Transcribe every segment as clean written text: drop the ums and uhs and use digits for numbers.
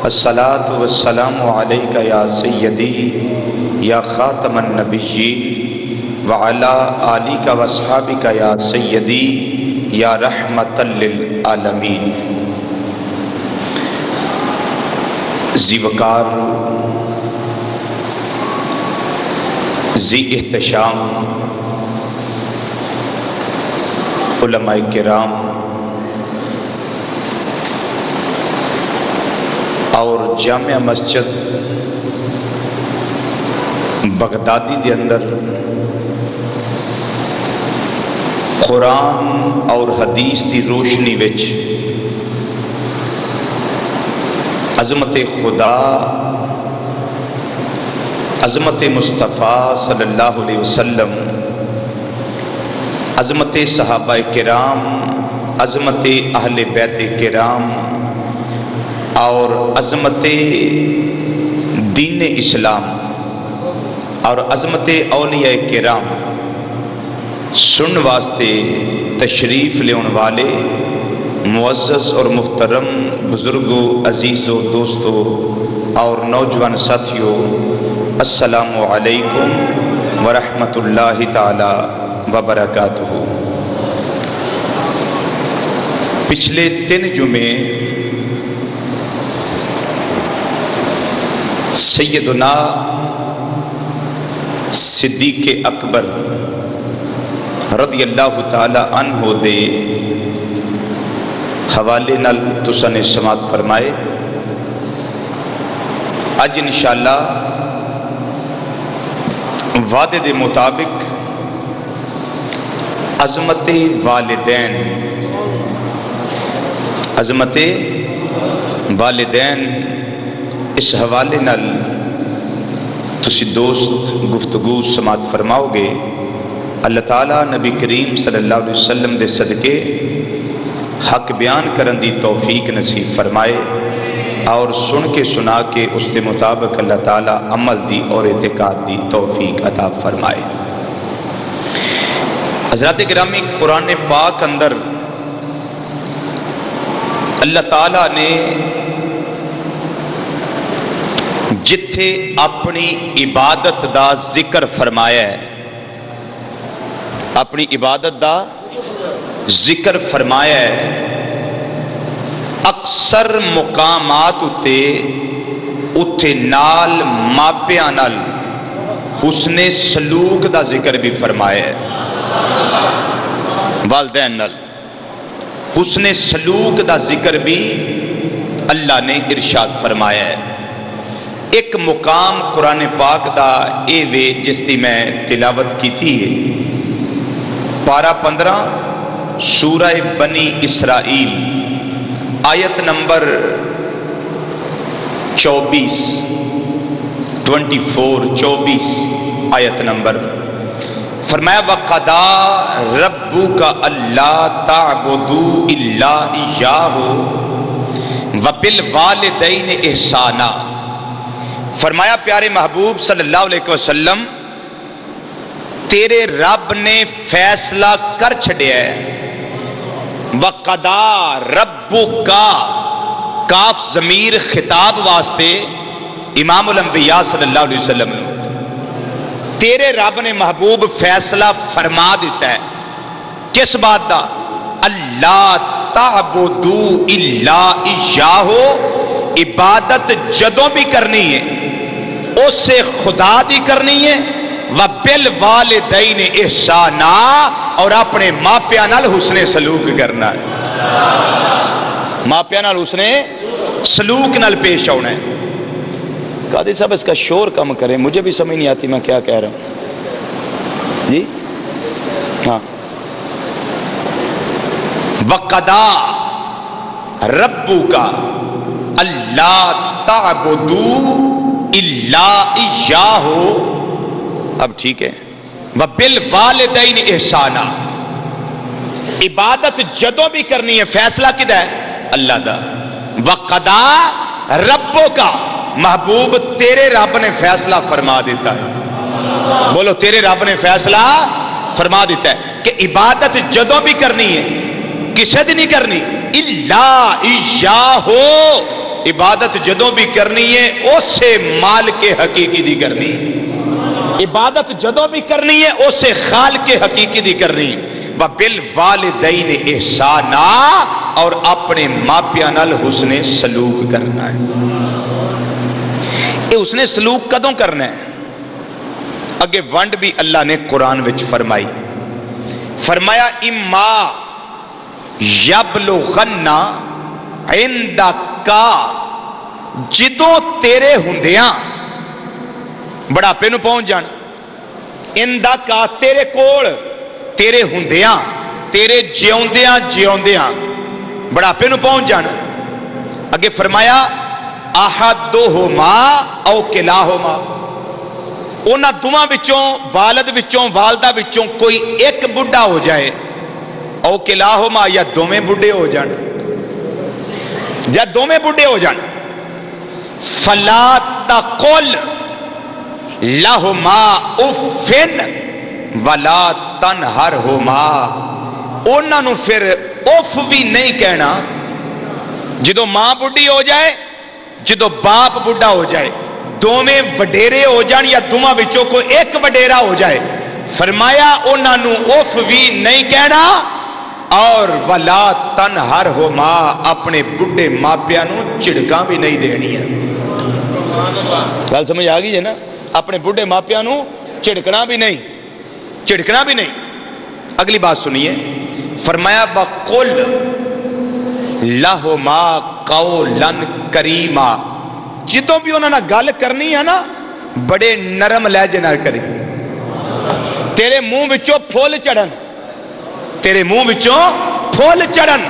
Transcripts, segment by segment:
الصلاۃ والسلام علیک یا سیدی یا خاتم النبیین وعلی آلک واصحابک یا سیدی یا رحمت للعالمین۔ ذی وقار، ذی احتشام علماء کرام اور جامع مسجد بغدادی دے اندر قرآن اور حدیث دی روشنی وچ عظمت خدا، عظمت مصطفیٰ صلی اللہ علیہ وسلم، عظمت صحابہ کرام، عظمت اہل بیت کرام اور عظمت دین اسلام اور عظمت اولیاء کرام سن واسطے تشریف لیون والے معزز اور محترم بزرگوں، عزیزوں، دوستوں اور نوجوان ساتھیوں، السلام علیکم ورحمۃ اللہ تعالی وبرکاتہ۔ پچھلے 3 جمعے سیدنا صدیق اکبر رضی اللہ تعالی عنہ دے حوالے نال تساں نے سماعت فرمائے۔ اج انشاءاللہ وعدے دے مطابق عظمت والدین، عظمت والدین اس حوالے نال تسی دوست گفتگو سماعت فرماؤ گے۔ اللہ تعالیٰ نبی کریم صلی اللہ علیہ وسلم دے صدقے حق بیان کرن دی توفیق نصیب فرمائے اور سن کے سنا کے اس دے مطابق اللہ تعالیٰ عمل دی اور اعتقاد دی توفیق عطا فرمائے۔ حضرات گرامی، قرآن پاک اندر اللہ تعالیٰ نے جتھے اپنی عبادت دا ذکر فرمایا ہے، اپنی عبادت دا ذکر فرمایا ہے، اکثر مقامات اتے نال ماپیاں نال حسن سلوک دا ذکر بھی فرمایا ہے، والدین نال حسن سلوک دا ذکر بھی اللہ نے ارشاد فرمایا ہے۔ ایک مقام قرآن پاک دا اے وے جس دی میں تلاوت کی تھی ہے، پارہ 15 سورہ بنی اسرائیل آیت نمبر 24 آیت نمبر، فرمایا وَقَضَىٰ رَبُّكَ أَلَّا تَعْبُدُوا إِلَّا إِيَّاهُ وَبِالْوَالِدَيْنِ إِحْسَانًا۔ فرمایا پیارے محبوب صلی اللہ علیہ وسلم، تیرے رب نے فیصلہ کر چھڑیا ہے۔ وَقَضَىٰ رَبُّكَ، کاف ضمیر خطاب واسطے امام الانبیاء صلی اللہ علیہ وسلم نے، تیرے رب نے محبوب فیصلہ فرما دیتا ہے کس بات دا؟ اللہ تعبدوا الا ایاہ، عبادت جدوں بھی کرنی ہے اس سے خدا دی کرنی ہے، وَبِالْوَالِدَيْنِ إِحْسَانًا، اور اپنے ماپیاں نال حسن سلوک کرنا ہے، ماپیاں نال حسن سلوک نال پیش ہونا ہے۔ قاضی صاحب اس کا شور کم کریں، مجھے بھی سمجھ نہیں آتی میں کیا کہہ رہا ہوں جی۔ ہاں، وَقَضَىٰ رَبُّكَ أَلَّا تَعْبُدُوا إِلَّا إِيَّاهُ، اب ٹھیک ہے، وَبِالْوَالِدَيْنِ إِحْسَانًا، عبادت جدوں بھی کرنی ہے، فیصلہ کدھا ہے؟ اللہ دا۔ وَقَضَىٰ رَبُّكَ، محبوب تیرے رب نے فیصلہ فرما دیتا ہے، بولو تیرے رب نے فیصلہ فرما دیتا ہے کہ عبادت جدوں بھی کرنی ہے، کسے دی نہیں کرنی؟ الا ایاہ، عبادت جدوں بھی کرنی ہے اسے مالک حقیقی دی کرنی ہے، عبادت جدوں بھی کرنی ہے اسے خالق حقیقی دی کرنی ہے۔ وَبِالْوَالِدَيْنِ إِحْسَانًا، اور اپنے ماپیاں نال حسن سلوک کرنا ہے۔ یہ حسن سلوک کدوں کرنا ہے؟ اگے ونڈ بھی اللہ نے قرآن وچ فرمائی، فرمایا اما یبلغن عندک، جدوں تیرے ہوندیاں بڑھاپے نو پہنچ جان، عندک تیرے کول، تیرے ہوندیاں، تیرے جیوندیاں بڑھاپے نو پہنچ جان۔ اگے فرمایا احدہما او کلاہما، اونا دوواں وچوں، والد وچوں والدہ وچوں کوئی ایک بڑھا ہو جائے، او کلاہما یا دوویں بڑھے ہو جان، یا دوویں بڑھے ہو جان، فلا تقل لہما اف ولا تنہرہما، انہاں نو پھر اف بھی نہیں کہنا۔ جدو ماں بڑھی ہو جائے، جدو باپ بڑھا ہو جائے، دوویں وڈیرے ہو جان یا دوواں وچوں کوئی ایک وڈیرا ہو جائے، فرمایا انہاں نو اف بھی نہیں کہنا، اور ولا تنہرہما، اپنے بڑھے ماپیاں نو چڑکاں بھی نہیں دینی ہے۔ گل سمجھ آگئی ہے نا؟ اپنے بڑھے ماپیاں نو چڑکنا بھی نہیں، چڑکنا بھی نہیں۔ اگلی بات سنیے، فرمایا وَقُلْ لَهُمَا قَوْلًا كَرِيمًا، جدوں بھی انہوں نے گل کرنی ہے نا بڑے نرم لہجے نہ کری، تیرے منہ وچوں پھول چڑھن، تیرے منہ وچوں پھول چڑھن،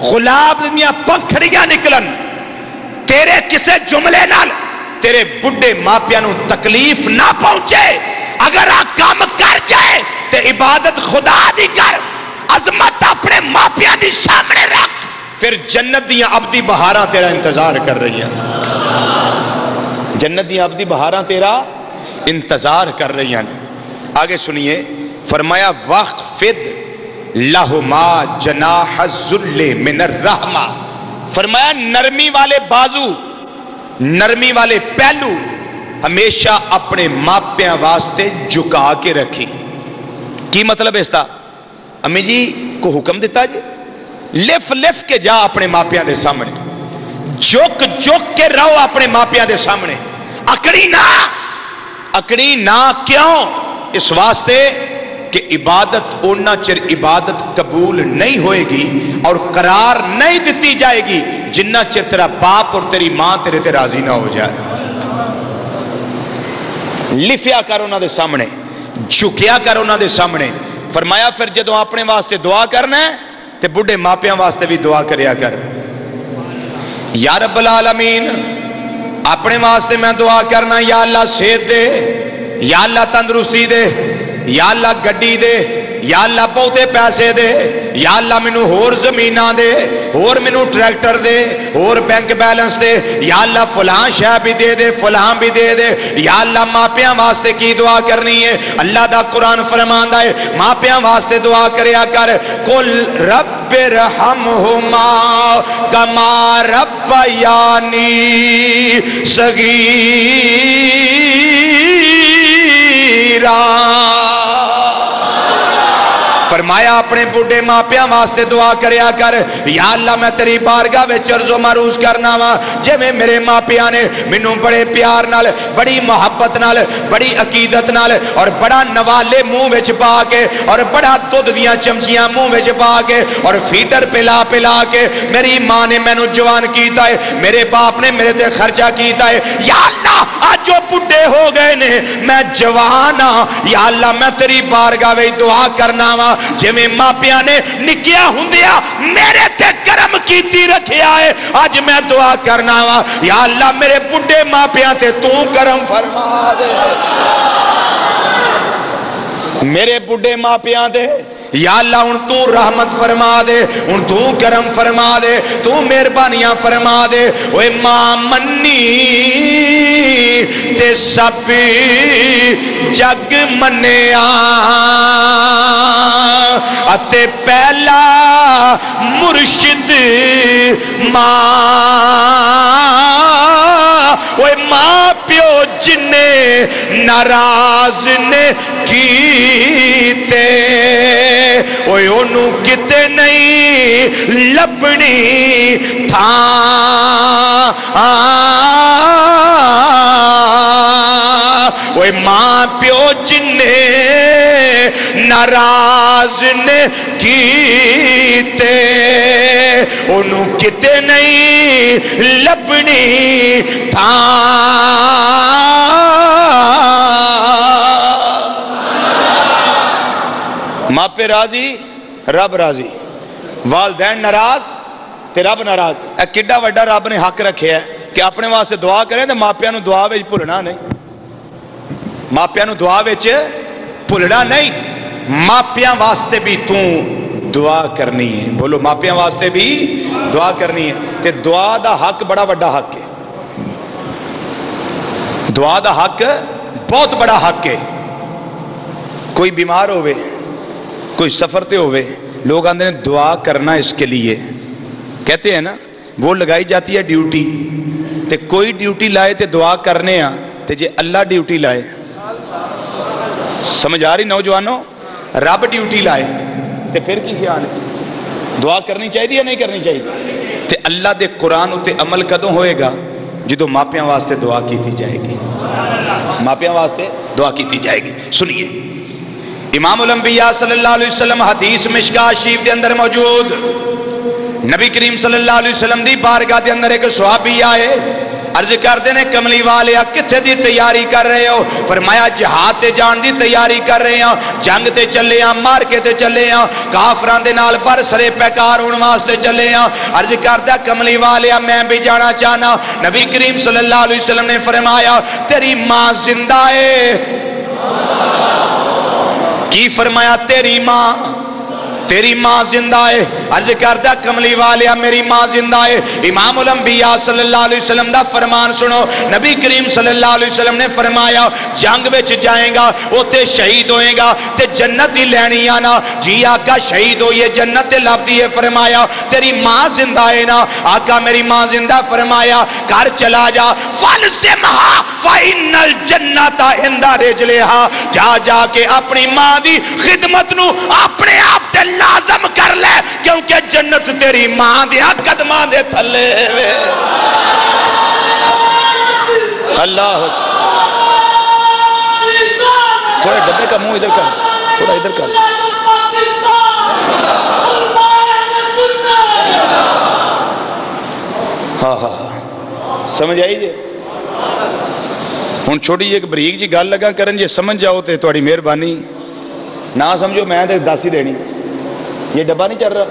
غلاب دیاں پنکھڑیاں نکلن، تیرے کسے جملے نال تیرے بڑھے ماپیاں نو تکلیف نہ پہنچے۔ اگر آپ کام کر جائے تے عبادت خدا دی کر، عظمت اپنے ماپیاں دی سامنے رکھ، پھر جنت دیاں ابدی بہاراں تیرا انتظار کر رہی ہیں، جنت دیاں ابدی بہاراں تیرا انتظار کر رہی ہیں۔ آگے سنیے، فرمایا وَخْفِضْ لَهُمَا جَنَاحَ الذُّلِّ مِنَ الرَّحْمَةِ، فرمایا نرمی والے بازو، نرمی والے پہلو ہمیشہ اپنے ماپیاں واسطے جھکا کے رکھی۔ کی مطلب اس دا؟ امی جی کو حکم دیتا جی لف لف کے جا اپنے ماپیاں دے سامنے، جھک جھک کے رہو اپنے ماپیاں دے سامنے، اکڑی نہ، کیوں؟ اس واسطے کہ عبادت اونا چر عبادت قبول نہیں ہوئے گی اور قرار نہیں دیتی جائے گی جنہ چر تیرا باپ اور تیری ماں تیرے تے راضی نہ ہو جائے۔ لفیا کر انہاں دے سامنے، جھکیا کر انہاں دے سامنے۔ فرمایا پھر جدوں اپنے واسطے دعا کرنا ہے تے بڑھے ماپیاں واسطے بھی دعا کریا کر۔ یا رب العالمین، اپنے واسطے میں دعا کرنا، یا اللہ صحت دے، یا اللہ تندرستی دے، یا اللہ گڈی دے، یا اللہ بہتے پیسے دے، یا اللہ مینوں ہور زمیناں دے، ہور مینوں ٹریکٹر دے، ہور بینک بیلنس دے، یا اللہ فلاں شے بھی دے دے، فلاں بھی دے دے۔ یا اللہ ماپیاں واسطے کی دعا کرنی ہے؟ اللہ دا قرآن فرماندا ہے ماپیاں واسطے دعا کریا کر، قل رب ارحمہما کما ربیانی صغیرا، فرمایا اپنے بڑھے ماپیاں واسطے دعا کریا کر، یا اللہ میں تیری بارگاہ وچ عرض و معروض کرنا وا جے میں میرے ماپیاں نے مینوں بڑے پیار نال، بڑی محبت نال، بڑی عقیدت نال اور بڑا نوالے منہ وچ پا کے اور بڑا دودھ دیاں چمچیاں منہ وچ پا کے اور فیڈر پلا پلا کے میری ماں نے مینوں جوان کیتا ہے، میرے باپ نے میرے تے خرچہ کیتا ہے، یا اللہ آج جو بڑھے ہو گئے نے میں جوان ہاں، یا اللہ میں تیری بارگاہ وچ دعا کرنا وا جے میں ماپیاں نے نکیا ہوندیا میرے تے کرم کیتی رکھیا ہے، آج میں دعا کرنا وا یا اللہ میرے بڑھے ماپیاں تے تو کرم فرما دے، میرے بڑھے ماپیاں دے یا اللہ ان تو رحمت فرما دے، ان تو کرم فرما دے، تو مہربانیاں فرما دے۔ اوے ماں منی تے سب جگ منیا، اتے پہلا مرشد ماں وہ ماں پیو جنے ناراض نے کیتے وہ انہوں کتے نہیں لبنی تھاں وہ ماں پیو جنے ناراض نے کیتے انہوں کتے نہیں لبنی تھاں ماں پہ راضی رب راضی والدین ناراض تے رب ناراض اے کڈا وڈا رب نے حق رکھے ہے کہ اپنے واسطے دعا کریں تو ماپیاں نو دعا وچ بھولنا نہیں ماپیاں نو دعا وچ بھولنا نہیں ماپیاں واسطے بھی تو دعا کرنی ہے بولو ماپیاں واسطے بھی دعا کرنی ہے تے دعا دا حق بڑا وڈا حق ہے دعا دا حق بہت بڑا حق ہے کوئی بیمار ہوئے کوئی سفر تے ہوئے لوگ آندے ہیں دعا کرنا اس کے لیے کہتے ہیں نا وہ لگائی جاتی ہے ڈیوٹی تے کوئی ڈیوٹی لائے تے دعا کرنے ہاں تے جے اللہ ڈیوٹی لائے سمجھ آ رہی نوجوانوں رب ڈیوٹی لائے تے پھر کی خیال ہے دعا کرنی چاہیے یا نہیں کرنی چاہیے تے اللہ دے قرآن تے عمل کدوں ہوئے گا جدو ماپیاں واسطے دعا کیتی جائے گی ماپیاں واسطے دعا کیتی جائے گی سنیے امام الانبیاء صلی اللہ علیہ وسلم حدیث مشکاہ شریف دے اندر موجود نبی کریم صلی اللہ علیہ وسلم دی بارگاہ دے اندر ایک صحابی آئے عرض کر دینے کملی والے کتھے دی تیاری کر رہے ہو فرمایا جہاد تے جان دی تیاری کر رہے ہیں جنگ تے چلے ہیں مارکے تے چلے ہیں کافران دے نال پر سرے پیکار ان واسطے چلے ہیں عرض کر دیا کملی والے میں بھی جانا چاہنا نبی کریم صلی اللہ علیہ وسلم نے فرمایا تیری ماں زندہ ہے کی فرمایا تیری ماں زندہ ہے عرض کردہ کملی والیا میری ماں زندہ ہے امام الانبیاء صلی اللہ علیہ وسلم دا فرمان سنو نبی کریم صلی اللہ علیہ وسلم نے فرمایا جنگ وچ جائیں گا وہ تے شہید ہوئے گا تے جنت ہی لینی آنا جی آقا شہید ہوئے جنت لب دیئے فرمایا تیری ماں زندہ ہے نا آقا میری ماں زندہ فرمایا گھر چلا جا فَلْزِمْهَا فَإِنَّ الْجَنَّةَ عِنْدَ رِجْلِهَا جا جا کے اپنی ماں دی خدمت نو اپنے آپ تے لازم کر لے کیونکہ جنت تیری ماں دیا قدمہ دے تھلے وے اللہ تھوڑے ڈبے کا منہ ادھر کر تھوڑا ادھر کر ہاں ہاں سمجھ آئی جے ہن چھوٹی ایک بریک جی گل لگا کرن جے سمجھ جاؤ تے تھوڑی مہربانی نہ سمجھو میں تے دس ہی دینی یہ ڈبہ نہیں چل رہا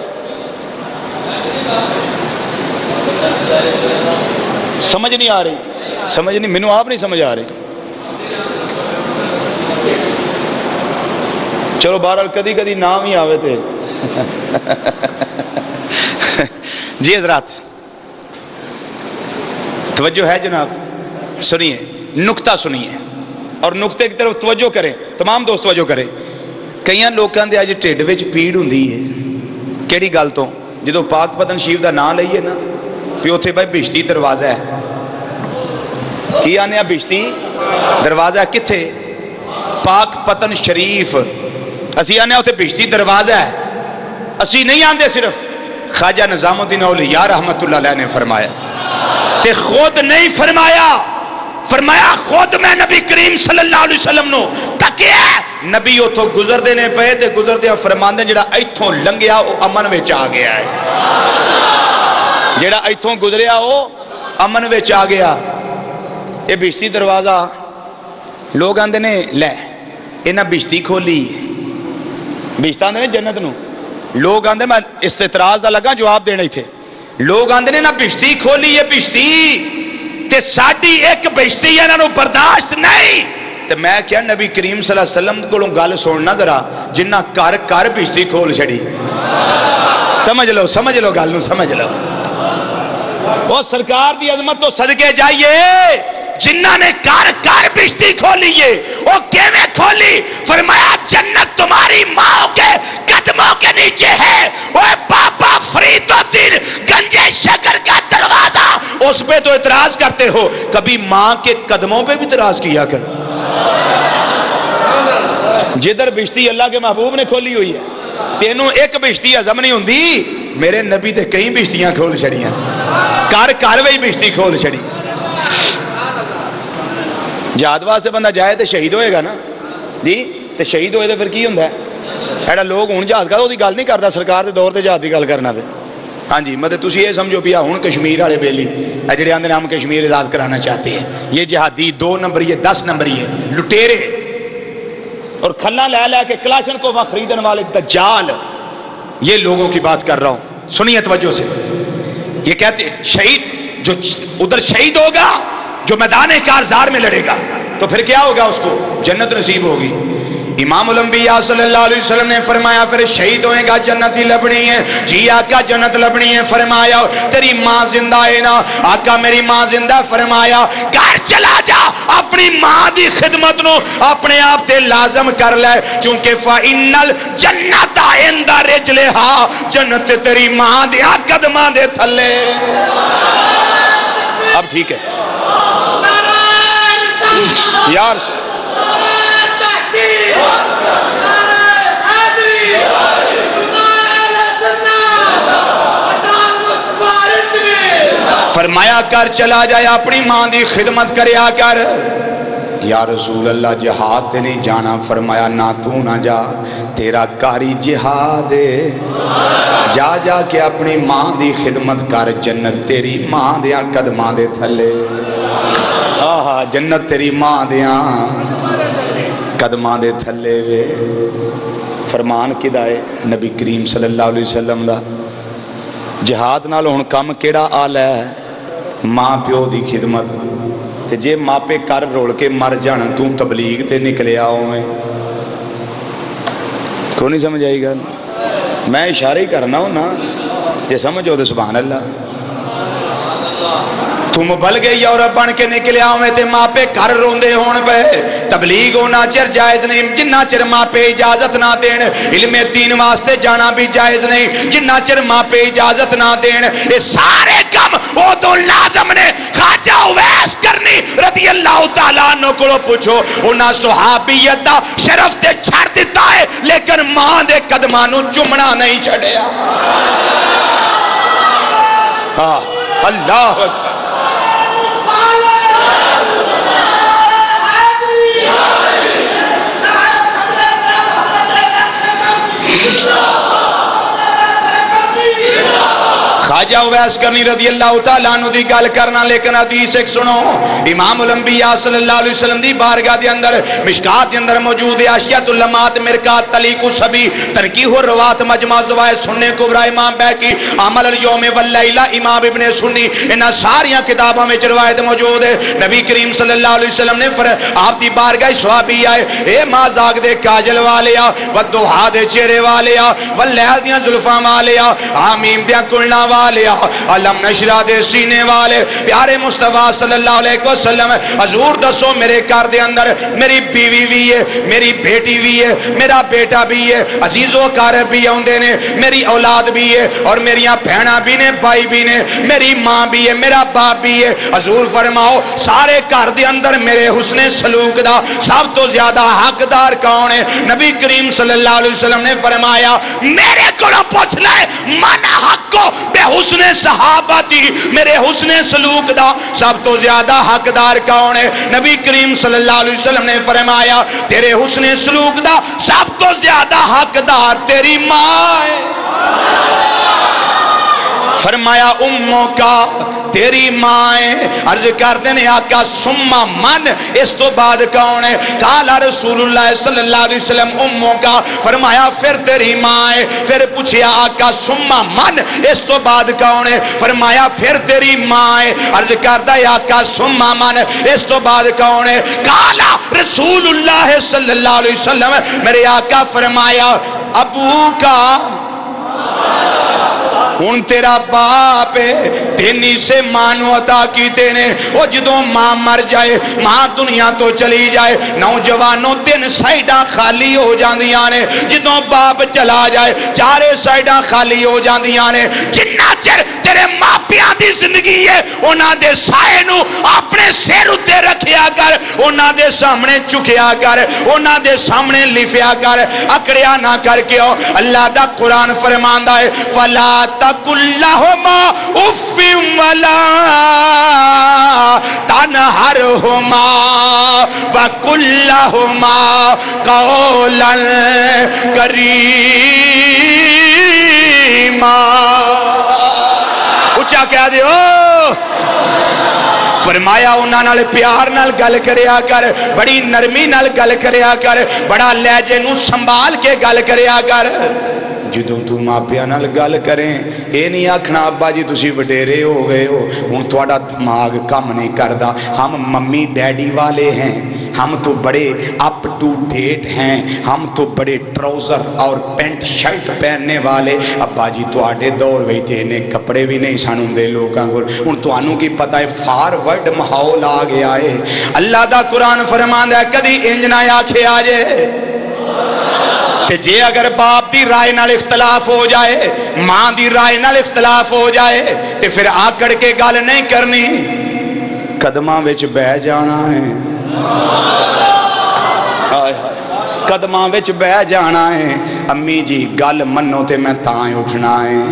سمجھ نہیں آ رہی سمجھ نہیں مینوں آپ نہیں سمجھ آ رہی چلو بہرحال کدی کدی نام ہی آوے تھے جی حضرات توجہ ہے جناب سنیے نکتہ سنیے اور نکتے کی طرف توجہ کریں تمام دوست توجہ کریں کئی لوگوں کے اج ٹھڈ وچ پیڑ ہوندی ہے کیڑی گل تو جدو پاک پتن شریف دا نام لئیے نا کہ اوتھے بھائی بشتی دروازہ ہے کی آنے بشتی دروازہ کتھے پاک پتن شریف اسی آنے اوتھے بشتی دروازہ ہے اسی نہیں آندے صرف خواجہ نظام الدین اولیاء رحمت اللہ علیہ نے فرمایا تے خود نہیں فرمایا خود میں نبی کریم صلی اللہ علیہ وسلم نو تکیا نبی اتھوں گزر دینے پہے تے گزر دیا فرمان دیں جڑا ایتھوں لنگیا وہ امن وچ آ گیا ہے جڑا ایتھوں گزریا وہ امن وچ آ گیا یہ بشتی دروازہ لوگ آندے نے لے انہاں بشتی کھولی بشتہ آندے نے جنت نو لوگ آندے میں استطراز دا لگا جواب دینے تھے لوگ آندے نے نہ بشتی کھولی یہ بشتی تے ساڑی ایک بشتی ہے نہ برداشت نہیں تے میں کیا نبی کریم صلی اللہ علیہ وسلم کو گل سننا ذرا جنہ کر بشتی کھول چھڑی سمجھ لو گل نو سمجھ لو وہ سرکار دی عظمت تو صدقے جائیے جنہ نے کار بشتی کھولی ہے وہ کیویں کھولی؟ فرمایا جنت تمہاری ماں کے قدموں کے نیچے ہے۔ وہ بابا فرید الدین گنجے شکر کا دروازہ، اس پہ تو اعتراض کرتے ہو، کبھی ماں کے قدموں پہ بھی اعتراض کیا کر۔ جدھر بشتی اللہ کے محبوب نے کھولی ہوئی ہے، تینوں ایک بشتی ہضم نہیں ہوندی، میرے نبی تے کئی بشتیاں کھول چھڑیاں، کار وہی بشتی کھول چھڑی۔ جہاد واسطے بندہ جائے تے شہید ہوئے گا نا جی، تے شہید ہوئے تے پھر کی ہوندا ہے؟ ایڈا لوگ ہن جہاد کرو دی گل نہیں کردا، سرکار دے دور تے جہاد دی گل کرنا پہ۔ ہاں جی، مطلب تسی یہ سمجھو پیا ہن کشمیر والے بیلی اے جڑے آندے ہم کشمیر آزاد کرانا چاہتے ہیں، یہ جہادی 2 نمبری ہے، 10 نمبری ہے، لٹیرے اور کھلا لے کے کلاشن کو وہاں خریدن والے دجال، یہ لوگوں کی بات کر رہا ہوں، سنیے توجہ سے۔ یہ کہتے شہید جو ادھر شہید ہوگا، جو میدان کارزار میں لڑے گا، تو پھر کیا ہوگا؟ اس کو جنت نصیب ہوگی۔ امام الانبیاء صلی اللہ علیہ وسلم نے فرمایا پھر شہید ہوئے گا جنت ہی لبنی ہے۔ جی آقا جنت لبنی ہے۔ فرمایا تیری ماں زندہ ہے نا؟ آقا میری ماں زندہ۔ فرمایا گھر چلا جا، اپنی ماں دی خدمت نو اپنے آپ تے لازم کر لے، چونکہ فَإِنَّ الْجَنَّةَ عِنْدَ رِجْلِهَا، جنت تیری ماں دیا قدماں دے تھلے۔ اب ٹھیک ہے یار، فرمایا کر چلا جائے، اپنی ماں دی خدمت کریا کر۔ یا رسول اللہ جہاد تے نہیں جانا؟ فرمایا نہ تو نہ جا، تیرا کاری جہاد ہے، جا جا کے اپنی ماں دی خدمت کر، جنت تیری ماں دیاں قدماں دے تھلے۔ آہا جنت تیری ماں دیاں قدماں دے تھلے وے۔ فرمان کدا ہے نبی کریم صلی اللہ علیہ وسلم دا؟ جہاد نال ہن کم کیڑا آل ہے؟ ماں پیو دی خدمت۔ تے جے ماں پہ کر روڑ کے مر جان، تو تبلیغ تے نکلے آؤ میں کو نہیں سمجھ آئی گا؟ میں اشارہ ہی کرنا ہوں نا، یہ سمجھو تو سبحان اللہ۔ تم بل گئے یورپ بن کے نکلے آویں تے ماں پہ کر روندے ہون پہ، تبلیغ ہونا چر جائز نہیں جنہ چر ماں پہ اجازت نہ دین، علم دین واسطے جانا بھی جائز نہیں جنہ چر ماں پہ اجازت نہ دین۔ یہ سارے کم وہ تو لازم نے۔ خواجہ اویس کرنی رضی اللہ تعالیٰ عنہ کو پوچھو، انہاں صحابیت دا شرف تے چھڑ دیتا ہے، لیکن ماں دے قدمانوں چمنا نہیں چھڑیا۔ اللہ اکبر۔ خواجہ اویس کرنی رضی اللہ تعالیٰ عنہ دی گل کرنا، لیکن حدیث ایک سنو، امام الانبیاء صلی اللہ علیہ وسلم دی بارگاہ دے اندر مشکات دے اندر موجود ہے اشیاء اللمات مرکات تلیق سبی تنقیح الروات مجمع زوائے سننے کبرا امام بیکی عمل الیوم واللیلہ امام ابن سنی، انہاں ساریاں کتابوں میں روایت موجود ہے۔ نبی کریم صلی اللہ علیہ وسلم نے آپ دی بارگاہ صحابی آئے، اے ماں زاگ دے کاجل والیا ودوحا دے چہرے والیا واللیل دیاں زلفاں والیا آمین دیاں کلنا والیا علم نشرہ دے سینے والے پیارے مصطفیٰ صلی اللہ علیہ وسلم، حضور دسو میرے گھر دے اندر میری بیوی بھی ہے، میری بیٹی بھی ہے، میرا بیٹا بھی ہے، عزیز و اقارب بھی ہوندے نے، میری اولاد بھی ہے اور میریاں بہناں بھی نے، بھائی بھی نے، میری ماں بھی ہے، میرا باپ بھی ہے۔ حضور فرماؤ سارے گھر دے اندر میرے حسن سلوک دا سب تو زیادہ حقدار کون ہے؟ نبی کریم صلی اللہ علیہ وسلم نے فرمایا میرے کو پوچھ لے من حق کو بے حسن صحابتی، میرے حسن سلوک دا سب تو زیادہ حقدار کون ہے؟ نبی کریم صلی اللہ علیہ وسلم نے فرمایا تیرے حسن سلوک دا سب تو زیادہ حقدار تیری ماں ہے۔ فرمایا اموں کا تیری ماں ہے۔ عرض کر دینے آقا سمہ من، اس تو بعد کون ہے؟ قالا رسول اللہ صلی اللہ علیہ وسلم اموں کا، فرمایا پھر تیری ماں ہے۔ پھر پوچھیا آقا سمہ من، اس تو بعد کون ہے؟ فرمایا پھر تیری ماں ہے۔ عرض کرتا ہے آقا سمہ من، اس تو بعد کون ہے؟ قالا رسول اللہ صلی اللہ علیہ وسلم، میرے آقا فرمایا ابو کا ہن تیرا باپ تینی سے ماں نو عطا کیتے نے او جدوں ماں مر جائے ماں دنیا تو چلی جائے نوجوانوں 3 سائیڈاں خالی ہو جاندیاں نے جدوں باپ چلا جائے 4 سائیڈاں خالی ہو جاندیاں نے جنہ چر تیرے ماپیاں دی زندگی ہے انہاں دے سائے نو اپنے سر اتے رکھیا کر انہاں دے سامنے چکیا کر انہاں دے سامنے لفیا کر اکڑیا نہ کر کے ہو اللہ دا قرآن فرماندا ہے فلا تقل لهما اف ولا تنهرهما وقل لهما قولا کریما اچھا کہہ دیو فرمایا انہاں نال پیار نال گل کریا کر بڑی نرمی نال گل کریا کر بڑا لہجے نو سنبھال کے گل کریا کر جدوں تو ماپیاں نال گل کریں اے نہیں آکھنا ابا جی تسی وڈیرے ہو گئے ہو ہن تہاڈا دماغ کم نہیں کردا ہم ممی ڈیڈی والے ہیں ہم تو بڑے اپ ٹو ڈیٹ ہیں ہم تو بڑے ٹراؤزر اور پینٹ شرٹ پہننے والے ابا جی تواڈے دور وچ تے نے کپڑے بھی نہیں سن ہوندے لوکاں کول ہن تانوں کی پتہ ہے فارورڈ ماحول آ گیا ہے اللہ دا قرآن فرماندا ہے کدی انج نہ آکھیا جے تے جے اگر باپ دی رائے نال اختلاف ہو جائے ماں دی رائے نال اختلاف ہو جائے تے پھر آکڑ کے گل نہیں کرنی قدماں وچ بہ جانا ہے قدماں وچ بہ جانا ہے امی جی گل منو تے میں تاں اٹھنا ہے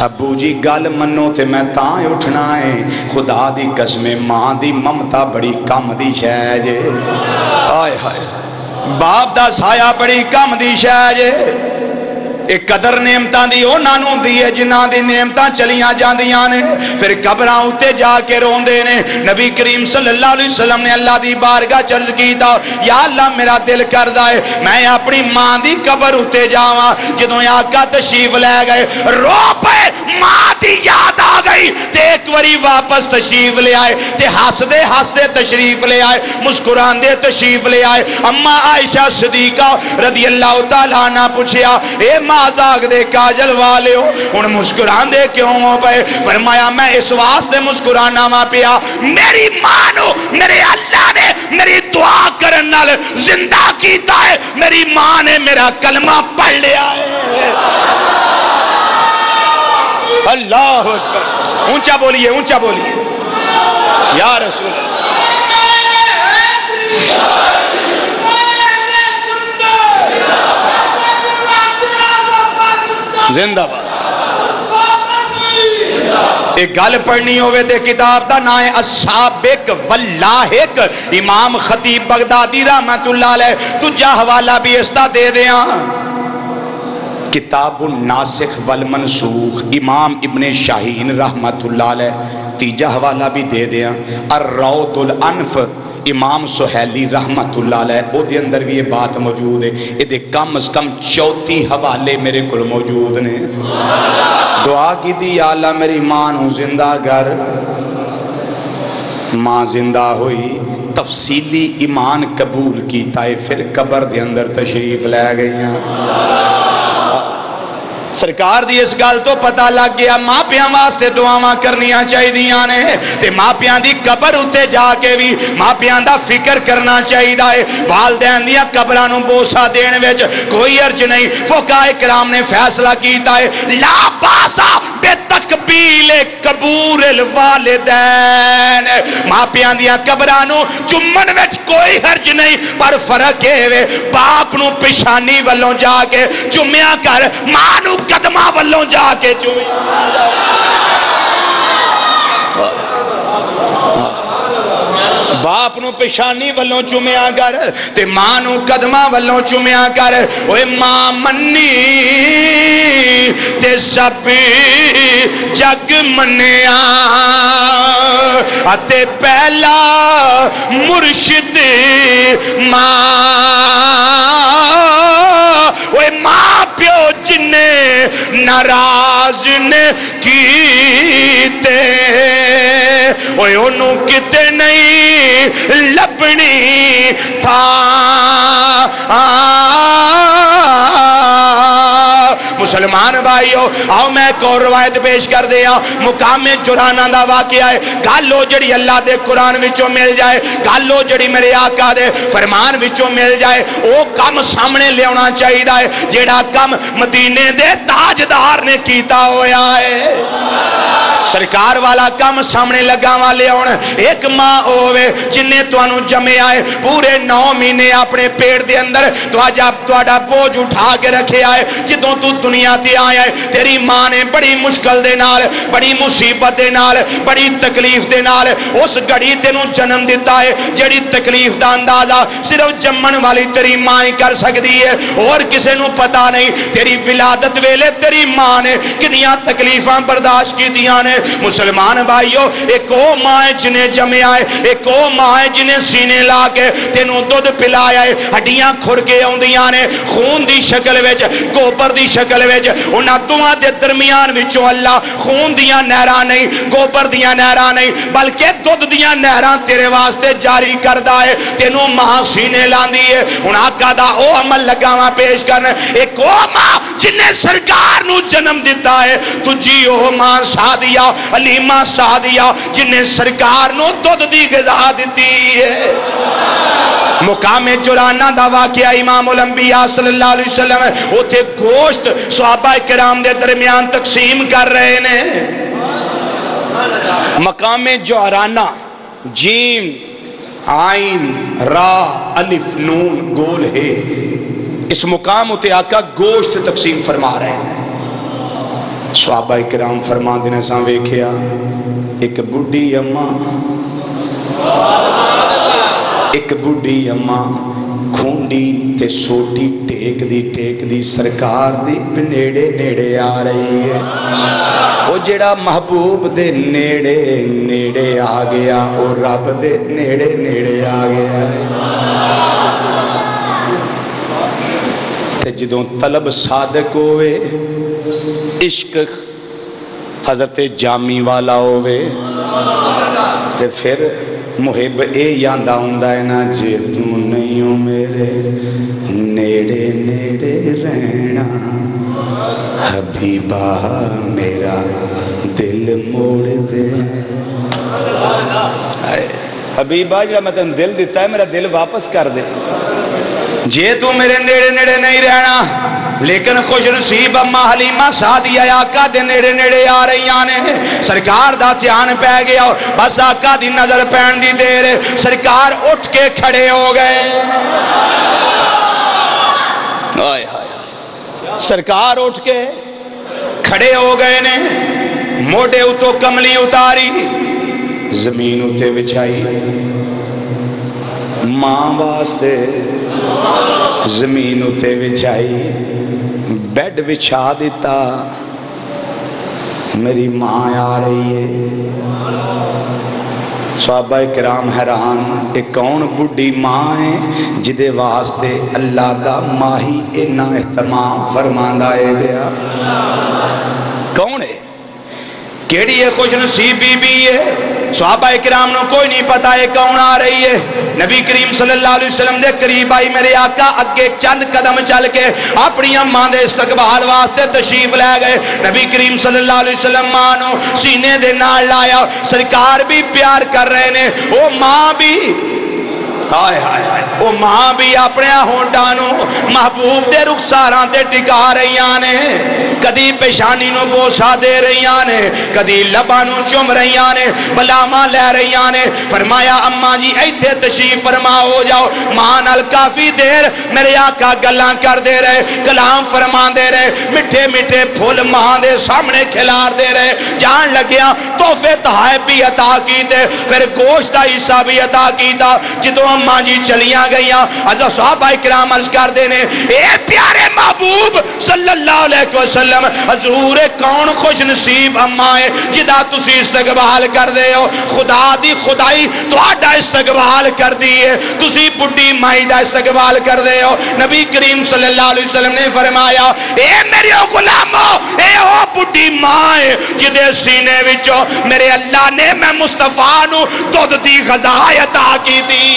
ابو جی گل منو تے میں تاں اٹھنا ہے خدا دی قسم ماں دی ممتا بڑی کم دی شے جے آئے ہائے باپ دا سایہ بڑی کم دی شے جے ایک قدر نعمتاں دی او نانوں دی ہے جنہاں دی نعمتاں چلیاں جاندیاں نے پھر قبراں اُتے جا کے روندے نے نبی کریم صلی اللہ علیہ وسلم نے اللہ دی بارگاہ چرز کیتا یا اللہ میرا دل کردا ہے میں اپنی ماں دی قبر اُتے جاواں جدوں آقا تشریف لے گئے رو پے ماں دی یاد آ گئی تے ایک واری واپس تشریف لے آئے تے ہسدے ہسدے تشریف لے آئے مسکراندے تشریف لے آئے اما عائشہ صدیقہ رضی اللہ تعالیٰ عنہ پوچھیا اے مازاگ دے کاجل والے ہو ان مسکران دے کیوں ہو پے فرمایا میں اس واسطے مسکرانا ماں پیا میری مانو میرے اللہ نے میری دعا کرنال زندہ کیتا ہے میری ماں نے میرا کلمہ پڑھ لیا ہے اللہ اکبر اونچا بولیے یا رسول اللہ زندہ باد ایک گل پڑھنی ہوئے دے کتاب دا نائے السابق واللاحق امام خطیب بغدادی رحمت اللہ علیہ تجھا حوالہ بھی اس دا دے دیاں کتاب الناسخ والمنسوخ امام ابن شاہین رحمت اللہ علیہ تیجا حوالہ بھی دے دیاں الروض الانف امام سہیلی رحمت اللہ علیہ او دے اندر بھی یہ بات موجود ہے یہ دے کم از کم 34 حوالے میرے کل موجود نے دعا کی دی یا اللہ میری ماں نو زندہ کر ماں زندہ ہوئی تفصیلی ایمان قبول کیتا ہے پھر قبر دے اندر تشریف لے گئی ہیں سرکار دی اس گل تو پتہ لگ گیا ماں پیاں واسطے دعاواں کرنیاں چاہی دیاں نے تے ماں پیاں دی قبر اتے جا کے بھی ماں پیاں دا فکر کرنا چاہی دا ہے والدین دیا قبرانوں بوسا دین ویچ کوئی عرض نہیں فقہ اکرام نے فیصلہ کیتا ہے لا باسا بے تقبیل قبور الوالدین ماں پیاں دیا قبرانوں چمن ویچ کوئی حرج نہیں پر فرق ہے باپ نو پشانی والوں جا کے چمیا کر ماں نو قدمہ والوں جا کے چمیا باپ نو پشانی والوں چمیا کر تے ماں نو قدمہ والوں چمیا کر اوے ماں منی تے سب جگ منیا اتے پہلا مرشد ماں اوے ماں پیو جنے ناراض نے کیتے اوے انہوں کتے نہیں لبنی تھا مسلمان بھائیو آؤ میں ایک اور روایت پیش کر دیا مقام جرانا دا واقعہ ہے گالو جڑی اللہ دے قرآن وچوں مل جائے گالو جڑی میرے آقا دے فرمان وچوں مل جائے او کم سامنے لے ہونا چاہیے ہے جیڑا کم مدینے دے تاجدار نے کیتا ہویا ہے سرکار والا کم سامنے لگا والے ہون ایک ماں ہوئے جنہیں توانو جمے آئے پورے 9 مہینے اپنے پیڑ دے اندر توڑا بوجھ اٹھا کے رکھے آئے جدوں تو دنیا تے آیا ہے تیری ماں نے بڑی مشکل دے نال بڑی مصیبت دے نال بڑی تکلیف دے نال اس گھڑی تینوں جنم دیتا ہے جڑی تکلیف دا اندازہ صرف جمن والی تیری ماں ہی کر سکتی ہے اور کسے نو پتا نہیں تیری ولادت ویلے تیری ماں نے کنیاں تکلیفاں برداشت کی دیاں نے مسلمان بھائیو ایک او ماں ہے جنہیں جمع آئے ایک او ماں ہے جنہیں سینے لا کے تینوں دودھ پلایا ہے ہڈیاں کھر کے آندیاں نے خون دی شکل وچ گوبر دی شکل وچ انہاں دوہاں دے درمیان وچوں اللہ خون دیاں نہراں نہیں گوبر دیاں نہراں نہیں بلکہ دودھ دیاں نہراں تیرے واسطے جاری کردا ہے تینوں ماں سینے لاندی ہے ہن آقا دا او عمل لگاواں پیش کرن ایک او ماں جنہیں سرکار نو جنم دیتا ہے تجھی او ماں سعدیہ علیمہ سعدیہ جنہیں سرکار نو دودھ دی غذا دیتی ہے مقام جرانا دا واقعہ امام الانبیاء صلی اللہ علیہ وسلم اوتھے گوشت صحابہ کرام دے درمیان تقسیم کر رہے نے مقام جرانا جیم عین را الف نون گول ہے اس مقام اتے آقا گوشت تقسیم فرما رہے ہیں صحابہ کرام فرما دینے ساں ویکھیا ایک بڑی اماں کھونڈی تے سوٹی ٹیک دی سرکار دی نیڑے نیڑے آ رہی ہے وہ جڑا محبوب دے نیڑے نیڑے آ گیا اور رب دے نیڑے نیڑے آ گیا تے جدوں طلب صادق ہوئے عشق حضرت جامی والا ہوئے تے پھر محب اے یاندہ ہوندہ ہے نا جے تو نہیں ہو میرے نیڑے نیڑے رہنا حبیبہ میرا دل موڑ دے حبیبہ جڑا میں تن دل دیتا ہے میرا دل واپس کر دے جے تو میرے نیڑے نیڑے نہیں رہنا لیکن خوش نصیب اماں حلیمہ سعدیہ آقا دے نیڑے نیڑے آ رہی آنے سرکار دا دھیان پہ گیا بس آقا دی نظر پہن دی دیر سرکار اٹھ کے کھڑے ہو گئے سرکار اٹھ کے کھڑے ہو گئے نے موڑے اتو کملی اتاری زمین اتے بچھائی ماں واسطے زمین اتے بچھائی بیڈ بچھا دیتا میری ماں آ رہی ہے صحابہ کرام حیران ایک کون بڑی ماں ہے جدے واسطے اللہ دا ماہی اتنا اہتمام فرماندہ ہے گیا کون ہے کیڑی ہے خوش نصیب بی بی ہے صحابہ کرام نو کوئی نہیں پتا ہے کون آ رہی ہے نبی کریم صلی اللہ علیہ وسلم دے قریب آئی میرے آقا اگے چند قدم چل کے اپنی اماں دے استقبال واسطے تشریف لے گئے نبی کریم صلی اللہ علیہ وسلم ماں نو سینے دے نال لایا سرکار بھی پیار کر رہے نے او ماں بھی ہائے ہائے ہائے او ماں بھی اپنے ہونٹانو محبوب دے رخساراں تے ٹکا رہی آنے کدی پیشانی نو بوسا دے رہی آنے کدی لبانو چم رہی آنے بلاما لے رہی آنے فرمایا اماں جی ایتھے تشریف فرما ہو جاؤ ماں نال کافی دیر میرے آقا گلاں کر دے رہے کلام فرما دے رہے مٹھے مٹھے پھول ماں دے سامنے کھلار دے رہے جان لگیا تحفے تحائف بھی عطا کی دے پھر گوشت دا حصہ بھی عطا کی دا جدو اماں جی چلیاں گئیاں حضرت صحابہ کرام عرض کر دینے اے پیارے محبوب صلی اللہ علیہ وسلم حضور کون خوش نصیب اماں ہے جدا تسی استقبال کر دے ہو خدا دی خدائی تو آڈا استقبال کر دیئے تسی بڑی مائی دا استقبال کر دے ہو نبی کریم صلی اللہ علیہ وسلم نے فرمایا اے میرے غلامو اے او بڑی ماں ہے جدے سینے وچو میرے اللہ نے میں مصطفیٰ نو دودھ دی غذا عطا کی دی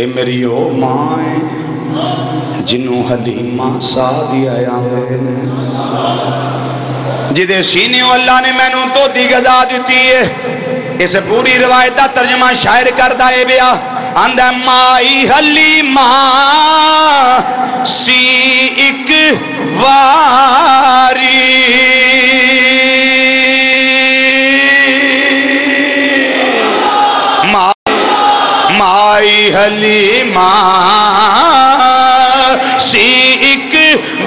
اے میری او ماں ہے جنوں حلیمہ سعدیہ آندے نے، جدے سینیوں اللہ نے میں نوں تو دی غذا دیتی ہے۔ اس پوری روایت دا ترجمہ شاعر کردہ ہے بیا اندہ مائی حلیمہ سی ایک واری، مائی حلیمہ سی ایک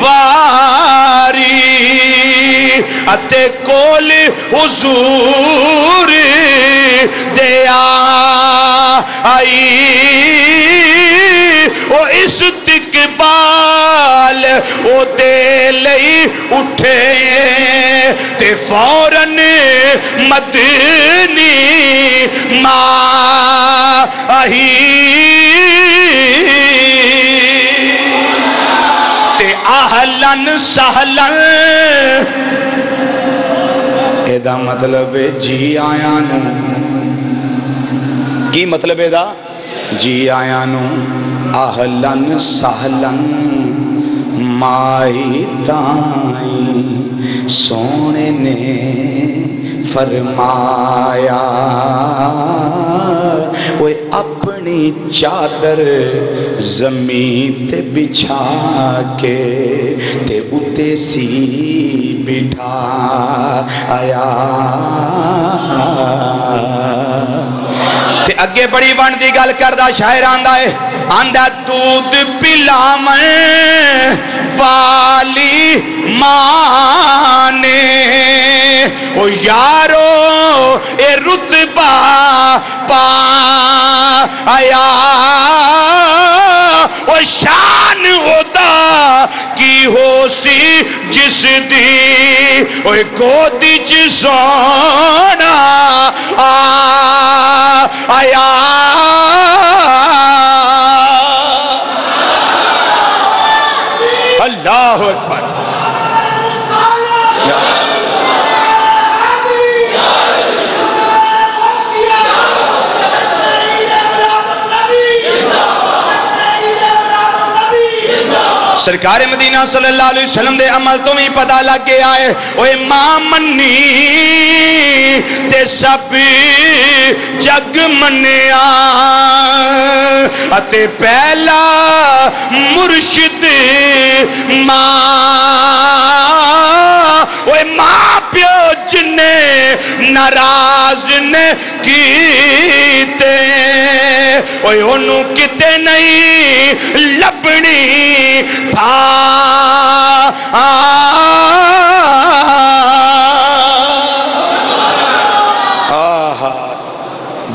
واری اتے کول حضور دیا آئی، او استقبال او دے لئی اٹھے تے فوراً مدنی ماں آئی تے اہلن سہلن، اے دا مطلب ہے جی آیا نو، کی مطلب ہے دا جی آیا نو، اہلن سہلن مائی تائیں سونے نے فرمایا، وہ اپنی چادر زمین تے بچھا کے تے اتے سی بٹھا آیا، تے اگے بڑی بن دی گل کردہ شاعر آندہ ہے آندہ دودھ پلامن والی ماں نے، او یارو اے رتبہ پا آیا، او شان ہوتا کی ہو سی جس دی اوے گودی چ سونا آیا، اللہ اکبر، سرکار مدینہ صلی اللہ علیہ وسلم دے عمل تو بھی پتہ لگ کے آئے، اوے ماں منی تے سب جگ منیا، اتے پہلا مرشد ماں، اوے ماں پیو جنے ناراض نے کیتے، اوے انہوں کتے نہیں لبنی تھا،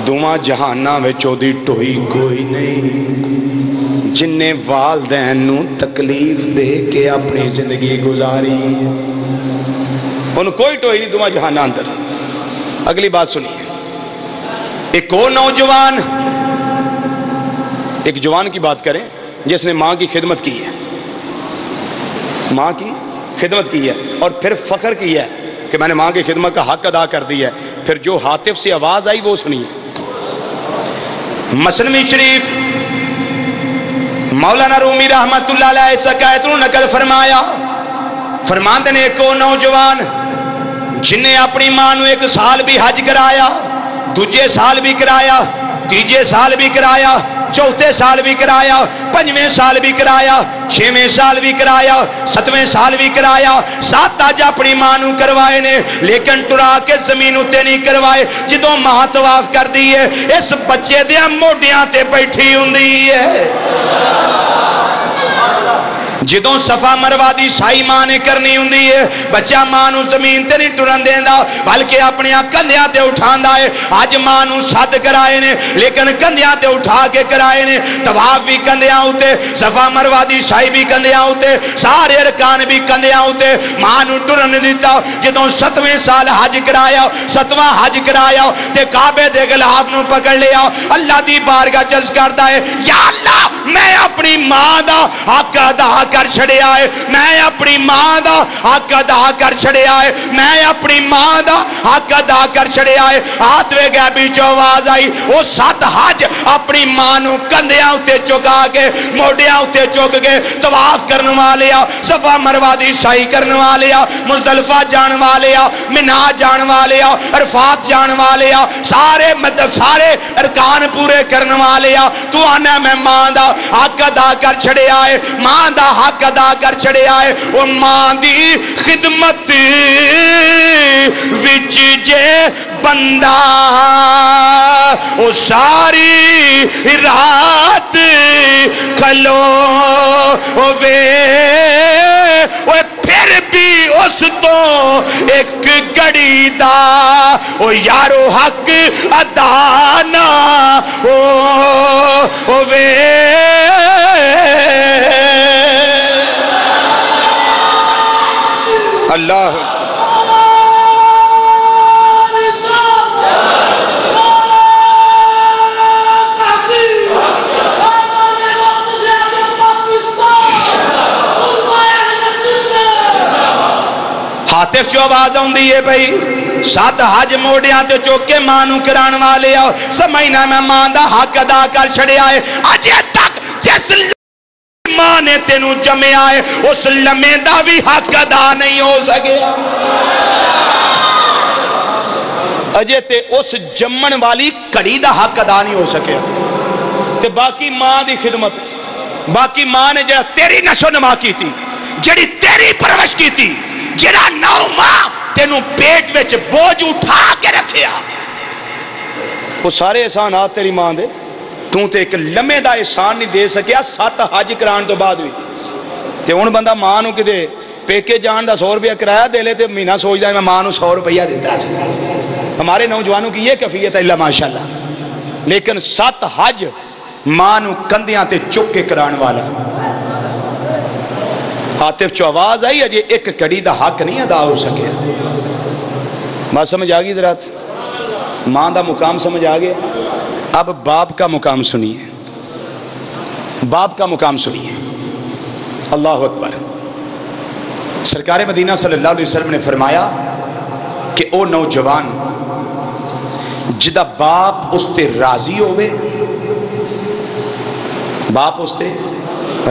دعا جہانہ وچوں دی ٹوئی کوئی نہیں، جن نے والدین نو تکلیف دے کے اپنی زندگی گزاری، ان کوئی ٹوئی نہیں دعا جہانہ اندر۔ اگلی بات سنیے، ایک اور نوجوان، ایک جوان کی بات کریں جس نے ماں کی خدمت کی ہے، ماں کی خدمت کی ہے اور پھر فخر کی ہے کہ میں نے ماں کی خدمت کا حق ادا کر دی ہے۔ پھر جو ہاتف سے آواز آئی وہ سنیے۔ مسلمی شریف مولانا رومی رحمت اللہ علیہ سکایت نقل فرمایا، فرماندے نے ایک نوجوان جن نے اپنی ماں نو 1 سال بھی حج کرایا، دوجے سال بھی کرایا، تیجے سال بھی کرایا، چوتھے سال بھی کرایا، 5ویں سال بھی کرایا، 6ویں سال بھی کرایا، 7ویں سال بھی کرایا، 7 آج اپنی ماں نو کروائے نے، لیکن ٹرا کے زمین اتے نہیں کروائے۔ جدوں ماں طواف کر دی ہے اس بچے دیا موڈیاں تے بیٹھی ہوندی ہے، جدوں صفا مروہ دی سائی ماں نے کرنی ہوندی ہے، بچہ ماں نو زمین تے نہیں ٹرن دیندا بلکہ اپنے کندھیاں تے اٹھاندا ہے۔ اج ماں نو سد کرائے نے لیکن کندھیاں تے اٹھا کے کرائے نے، طواف بھی کندھیاں اُتے، صفا مروہ دی سائی بھی کندھیاں اُتے، سارے ارکان بھی کندھیاں اُتے، ماں نو ٹرن دتا۔ جدوں 7ویں سال حج کرایا، 7واں حج کرایا تے کعبے دے غلاف نو پکڑ لیا، اللہ دی بارگاہ چرز کردا ہے، یا اللہ میں اپنی ماں دا حق ادا کر چھڑیا ہے، میں اپنی ماں دا حق ادا کر چھڑیا ہے، میں اپنی ماں دا حق ادا کر چھڑیا ہے۔ ہاتھ وے گیا بیچو آواز آئی، وہ 7 حج اپنی ماں نو کندھیاں اتے چکا کے موڈیاں اتے چک کے طواف کرنے والیا، صفا مروہ دی سعی کرنے والیا، مزدلفہ جان والیا، منا جان والیا، عرفات جان والیا، سارے مطلب سارے ارکان پورے کرنے والیا، تو آنا میں ماں دا حق ادا کر چھڑے آئے، ماں دا حق ادا کر چھڑے آئے، وہ ماں دی خدمت وچ جے بندہ وہ ساری رات کھلو وے، وہ پھر بھی اس تو ایک گھڑی دا او یارو حق ادا نہ ہووے۔ اللہ حاطف جو آواز ہوندی ہے بھئی 7 حج موڑیاں تے چوکے ماں نو کران والے آؤ، سمجھنا میں ماں دا حق ادا کر چھڑے آئے، اجے تک جس ماں نے تینوں جمے آئے اس لمحے دا بھی حق ادا نہیں ہو سکے، اجے تے اس جمن والی کڑی دا حق ادا نہیں ہو سکے، تے باقی ماں دی خدمت، باقی ماں نے جڑا تیری نشو نما کی تھی، جڑی تیری پرورش کی تھی، جڑا 9 ماہ تینوں پیٹ وچ بوجھ اٹھا کے رکھیا، وہ سارے احسانات تیری ماں دے، تو تے ایک لمحے دا احسان نہیں دے سکیا 7 حج کران تو بعد ہوئی، تے ہن بندہ ماں نو کدے پیکے جان دا 100 روپیہ کرایہ دے لے تے مہینہ سوچ جائے میں ماں نو 100 روپیہ دیتا ہے۔ ہمارے نوجوانوں کی یہ کیفیت ہے اللہ ماشاءاللہ، لیکن 7 حج ماں نو کندیاں تے چک کے کران والا۔ حاطف چو آواز آئی اجے ایک کڑی دا حق نہیں ادا ہو سکے، بات سمجھ آگئی ذرا، ماں دا مقام سمجھ آگیا۔ اب باپ کا مقام سنیے، باپ کا مقام سنیے، اللہ اکبر۔ سرکار مدینہ صلی اللہ علیہ وسلم نے فرمایا کہ او نوجوان جدہ باپ اس تے راضی ہوئے، باپ اس تے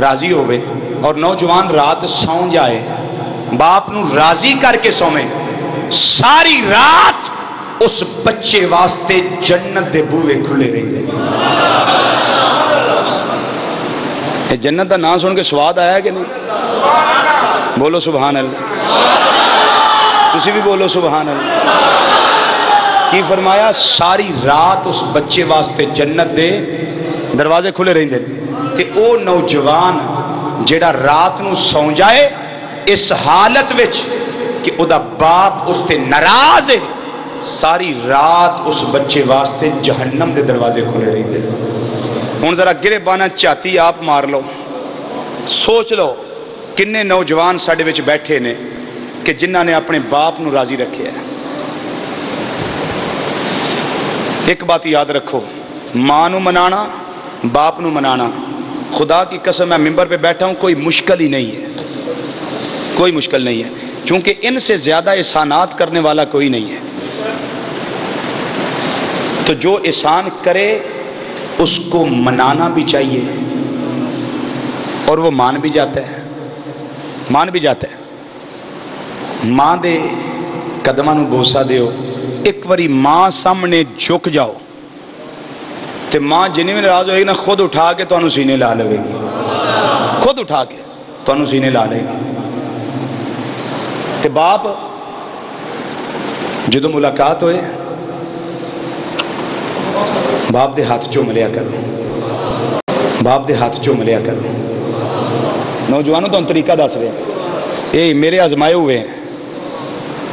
راضی ہوئے اور نوجوان رات سون جائے، باپ نو راضی کر کے سومیں، ساری رات اس بچے واسطے جنت دے بوئے کھلے رہیں گے۔ جنت دا نام سن کے سواد آیا ہے کہ نہیں؟ بولو سبحان اللہ، تسی بھی بولو سبحان اللہ۔ کی فرمایا ساری رات اس بچے واسطے جنت دے دروازے کھلے رہیں گے، تے او نوجوان جیڑا رات نو سو جائے اس حالت وچ کہ او دا باپ اس تے ناراض ہے، ساری رات اس بچے واسطے جہنم دے دروازے کھلے رہیں گے۔ ہن ذرا گرے بانا چاہتی آپ مار لو، سوچ لو کنے نوجوان ساڈے وچ بیٹھے نے کہ جنہاں نے اپنے باپ نو راضی رکھے ہے۔ ایک بات یاد رکھو، ماں نو منانا، باپ نو منانا، خدا کی قسم میں ممبر پہ بیٹھا ہوں کوئی مشکل ہی نہیں ہے، کوئی مشکل نہیں ہے، کیونکہ ان سے زیادہ احسانات کرنے والا کوئی نہیں ہے۔ تو جو احسان کرے اس کو منانا بھی چاہیے، اور وہ مان بھی جاتا ہے، مان بھی جاتا ہے۔ ماں دے قدماں نو بوسا دیو، ایک واری ماں سامنے جھک جاؤ تے ماں جنہیں میں ناراض ہوئے گی نا خود اٹھا کے تو انہوں سینے لا لے گی، خود اٹھا کے تو انہوں سینے لا لے گی۔ تے باپ جدو ملاقات ہوئے باپ دے ہاتھ چوم لیا کرو، باپ دے ہاتھ چوم لیا کرو۔ نوجوانوں تو ان طریقہ دس رہے ہیں، یہ میرے آزمائے ہوئے ہیں،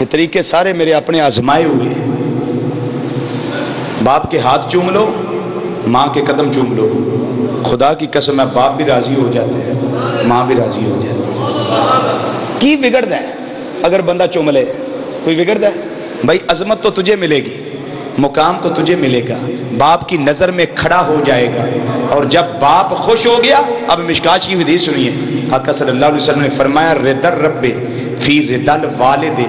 یہ طریقے سارے میرے اپنے آزمائے ہوئے ہیں۔ باپ کے ہاتھ چوم لو، ماں کے قدم چوم لو، خدا کی قسم ہے باپ بھی راضی ہو جاتے ہیں، ماں بھی راضی ہو جاتی ہے۔ کی بگڑتا ہے اگر بندہ چوم لے؟ کوئی بگڑتا ہے؟ بھائی عظمت تو تجھے ملے گی، مقام تو تجھے ملے گا، باپ کی نظر میں کھڑا ہو جائے گا، اور جب باپ خوش ہو گیا، اب مشکاش کی حدیث سنیے، آقا صلی اللہ علیہ وسلم نے فرمایا رضا الرب فی رضا الوالد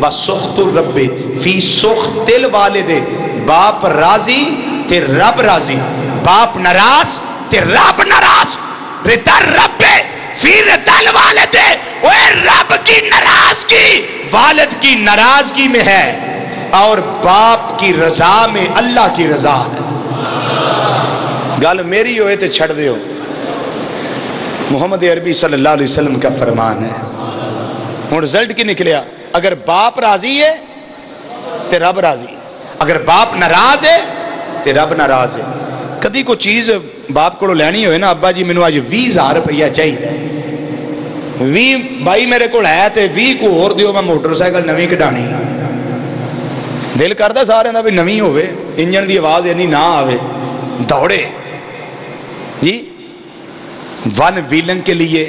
و سخط الرب فی سخط الوالد، باپ راضی تے رب راضی، باپ ناراض تے رب ناراض، رضا الرب فی رضا الوالد، وہ رب کی ناراضگی والد کی ناراضگی میں ہے، اور باپ کی رضا میں اللہ کی رضا ہے۔ گل میری ہوئے تے چھڑ دیو، محمد عربی صلی اللہ علیہ وسلم کا فرمان ہے۔ اور رزلٹ کی نکلیا، اگر باپ راضی ہے تے رب راضی، اگر باپ ناراض ہے تے رب ناراض ہے۔ کدی کو چیز باپ کو لینی ہوئے نا، ابا جی مینوں اج 20,000 روپیہ چاہیے، 20 بائی میرے کو ہے تے 20 کو اور دیو، میں موٹر سائیکل نویں کڈانی، دل کردا سارے دا بھی نویں ہوئے، انجن دی آواز انی نہ آوے، دوڑے جی ون ویلنگ کے لیے،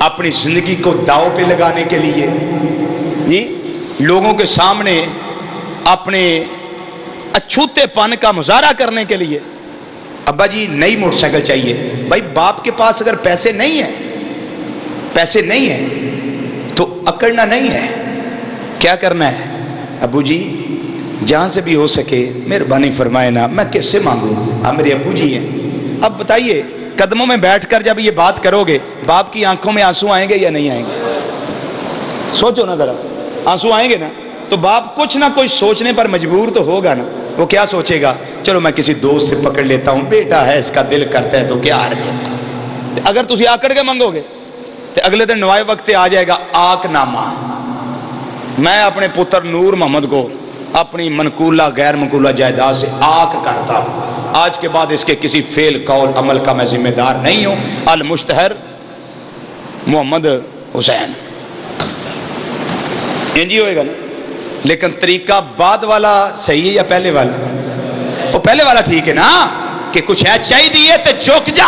اپنی زندگی کو داؤ پہ لگانے کے لیے جی، لوگوں کے سامنے اپنے اچھوتے پن کا مظاہرہ کرنے کے لیے، ابا جی نئی موٹر سائیکل چاہیے۔ بھائی باپ کے پاس اگر پیسے نہیں ہیں تو اکڑنا نہیں ہے، کیا کرنا ہے؟ ابو جی جہاں سے بھی ہو سکے مہربانی فرمائے نا، میں کس سے مانگوں، آپ میرے ابو جی ہیں۔ اب بتائیے قدموں میں بیٹھ کر جب یہ بات کرو گے، باپ کی آنکھوں میں آنسو آئیں گے یا نہیں آئیں گے؟ سوچو نا ذرا، آنسو آئیں گے نا، تو باپ کچھ نہ کچھ سوچنے پر مجبور تو ہوگا نا۔ وہ کیا سوچے گا؟ چلو میں کسی دوست سے پکڑ لیتا ہوں، بیٹا ہے اس کا دل کرتا ہے تو کیا حرج ہے۔ اگر تسی آکڑ کے منگو گے تو اگلے دن نوائے وقت آ جائے گا آک نامہ، میں اپنے پتر نور محمد کو اپنی منقولہ غیر منقولہ جائیداد سے آک کرتا ہوں، آج کے بعد اس کے کسی فعل قول عمل کا میں ذمہ دار نہیں ہوں، المشتہر محمد حسین، انجی ہوئے گا نا۔ لیکن طریقہ بعد والا صحیح ہے یا پہلے والا؟ وہ پہلے والا ٹھیک ہے نا، کہ کچھ ہے چاہی دیئے تے جھک جا،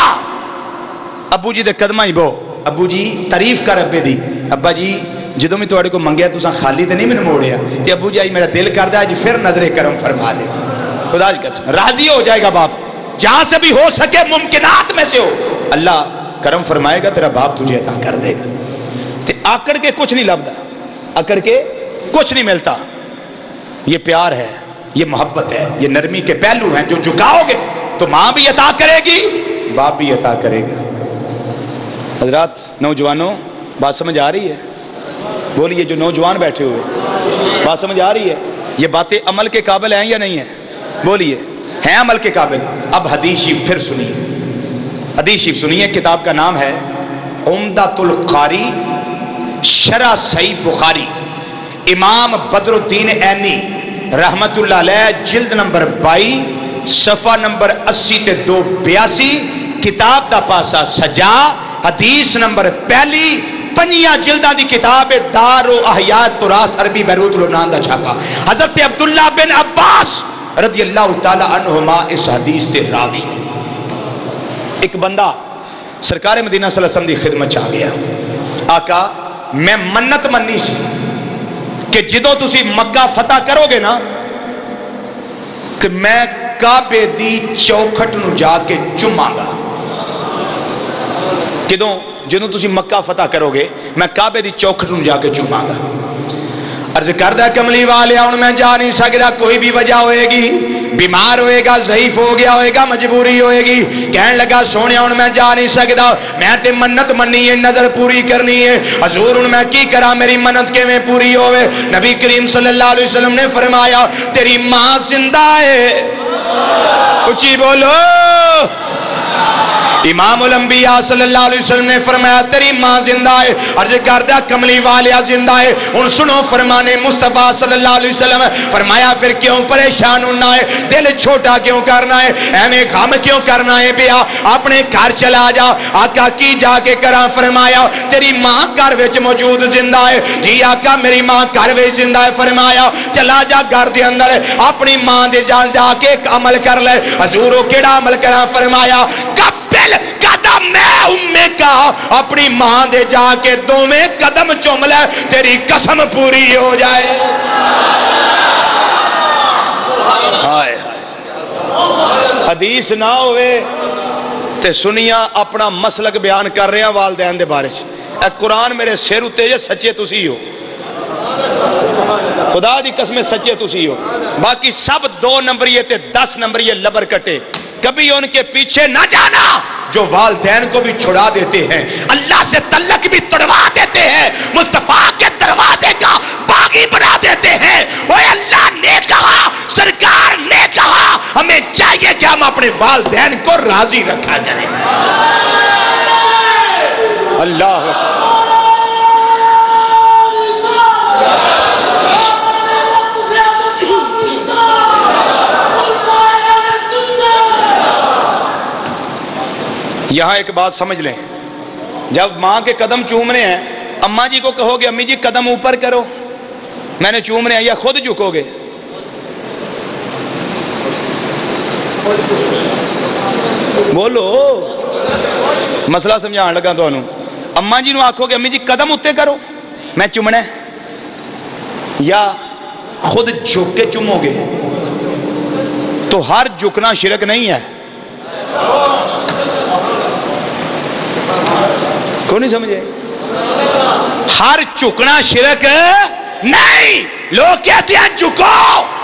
ابو جی دے قدمہ ہی بو، ابو جی تعریف کر ابے دی، ابا جی جدوں میں توڑے کو منگیا تو خالی تے نہیں میں موڑیا، تے ابو جی میرا دل کر دا جی پھر نظر کرم فرما دے، خدا جی قسم راضی ہو جائے گا باپ، جہاں سے بھی ہو سکے ممکنات میں سے ہو، اللہ کرم فرمائے گا، تیرا باپ تجھے عطا کر دے گا۔ تے آکڑ کے کچھ نہیں لبدا، آکڑ کے کچھ نہیں ملتا، یہ پیار ہے، یہ محبت ہے، یہ نرمی کے پہلو ہیں، جو جھکاؤ گے تو ماں بھی عطا کرے گی، باپ بھی عطا کرے گا۔ حضرات نوجوانوں بات سمجھ آ رہی ہے؟ بولیے جو نوجوان بیٹھے ہوئے، بات سمجھ آ رہی ہے؟ یہ باتیں عمل کے قابل ہیں یا نہیں ہیں؟ بولیے ہیں عمل کے قابل؟ اب حدیث شریف پھر سنیے، حدیث شریف سنیے، کتاب کا نام ہے عمدۃ القاری شرح صحیح بخاری، امام بدر الدین عینی رحمت اللہ علیہ، جلد نمبر 22 صفحہ نمبر 80 تے 282، کتاب دا پاسا سجا، حدیث نمبر پہلی، 5 جلدہ دی کتاب دار و احیات تراث عربی بیروت لبنان دا چھاپا، حضرت عبداللہ بن عباس رضی اللہ تعالی عنہما اس حدیث تے راوی نے۔ ایک بندہ سرکار مدینہ صلی اللہ علیہ وسلم دی خدمت چاہ گیا، آقا میں منت منی سی کہ جدو تسی مکہ فتح کرو گے نا کہ میں کعبے دی چوکھٹ نو جا کے چوماں گا، جدو تسی مکہ فتح کرو گے میں کعبے دی چوکھٹ نو جا کے چوماں گا۔ عرض کردہ کملی والے ہوں میں جا نہیں سکتا، کوئی بھی وجہ ہوئے گی، بیمار ہوئے گا، ضعیف ہو گیا ہوئے گا، مجبوری ہوئے گی، کہنے لگا سونے ہوں میں جا نہیں سکتا، میں تے منت منی ہے، نظر پوری کرنی ہے، حضور ہوں میں کی کرا میری منت کے میں پوری ہوئے؟ نبی کریم صلی اللہ علیہ وسلم نے فرمایا تیری ماں زندہ ہے، اچھی بولو، امام الانبیاء صلی اللہ علیہ وسلم نے فرمایا تیری ماں زندہ ہے۔ عرض کردہ کملی والیا زندہ ہے، ان سنو فرمانے مصطفیٰ صلی اللہ علیہ وسلم، فرمایا پھر کیوں پریشان ہونا ہے، دل چھوٹا کیوں کرنا ہے، ایمیں غم کیوں کرنا ہے، بیا اپنے گھر چلا جا، آقا کی جا کے کرا؟ فرمایا تیری ماں گھر وچ موجود زندہ ہے، جی آقا میری ماں گھر وچ زندہ ہے، فرمایا چلا جا گھر دے اندر اپنی ماں دے جان جا کے ایک عمل کر لے، حضور وہ کیڑا عمل کرا؟ فرمایا قدم میں امے کا، اپنی ماں دے جا کے دوویں قدم چوم لے، تیری قسم پوری ہو جائے۔ حدیث نہ ہوئے تے سنیا اپنا مسلک بیان کر رہے ہیں والدین دے بارے اے قرآن میرے سر اتے جے سچے تسی ہو خدا دی قسم سچے تسی ہو باقی سب 2 نمبریے تے 10 نمبریے لبر کٹے کبھی ان کے پیچھے نہ جانا جو والدین کو بھی چھڑا دیتے ہیں اللہ سے تعلق بھی توڑوا دیتے ہیں مصطفیٰ کے دروازے کا باغی بنا دیتے ہیں وہ اللہ نے کہا سرکار نے کہا ہمیں چاہیے کہ ہم اپنے والدین کو راضی رکھا کریں اللہ یہاں ایک بات سمجھ لیں جب ماں کے قدم چومنے ہیں اماں جی کو کہو گے امی جی قدم اوپر کرو میں نے چومنے ہیں یا خود جھکو گے بولو مسئلہ سمجھان لگا تو انہوں اماں جی نو آکھو گے امی جی قدم اتے کرو میں چومنے یا خود جھک کے چومو گے تو ہر جھکنا شرک نہیں ہے کیوں نہیں سمجھے ہر جھکنا شرک نہیں لوگ کہتے ہیں جھکو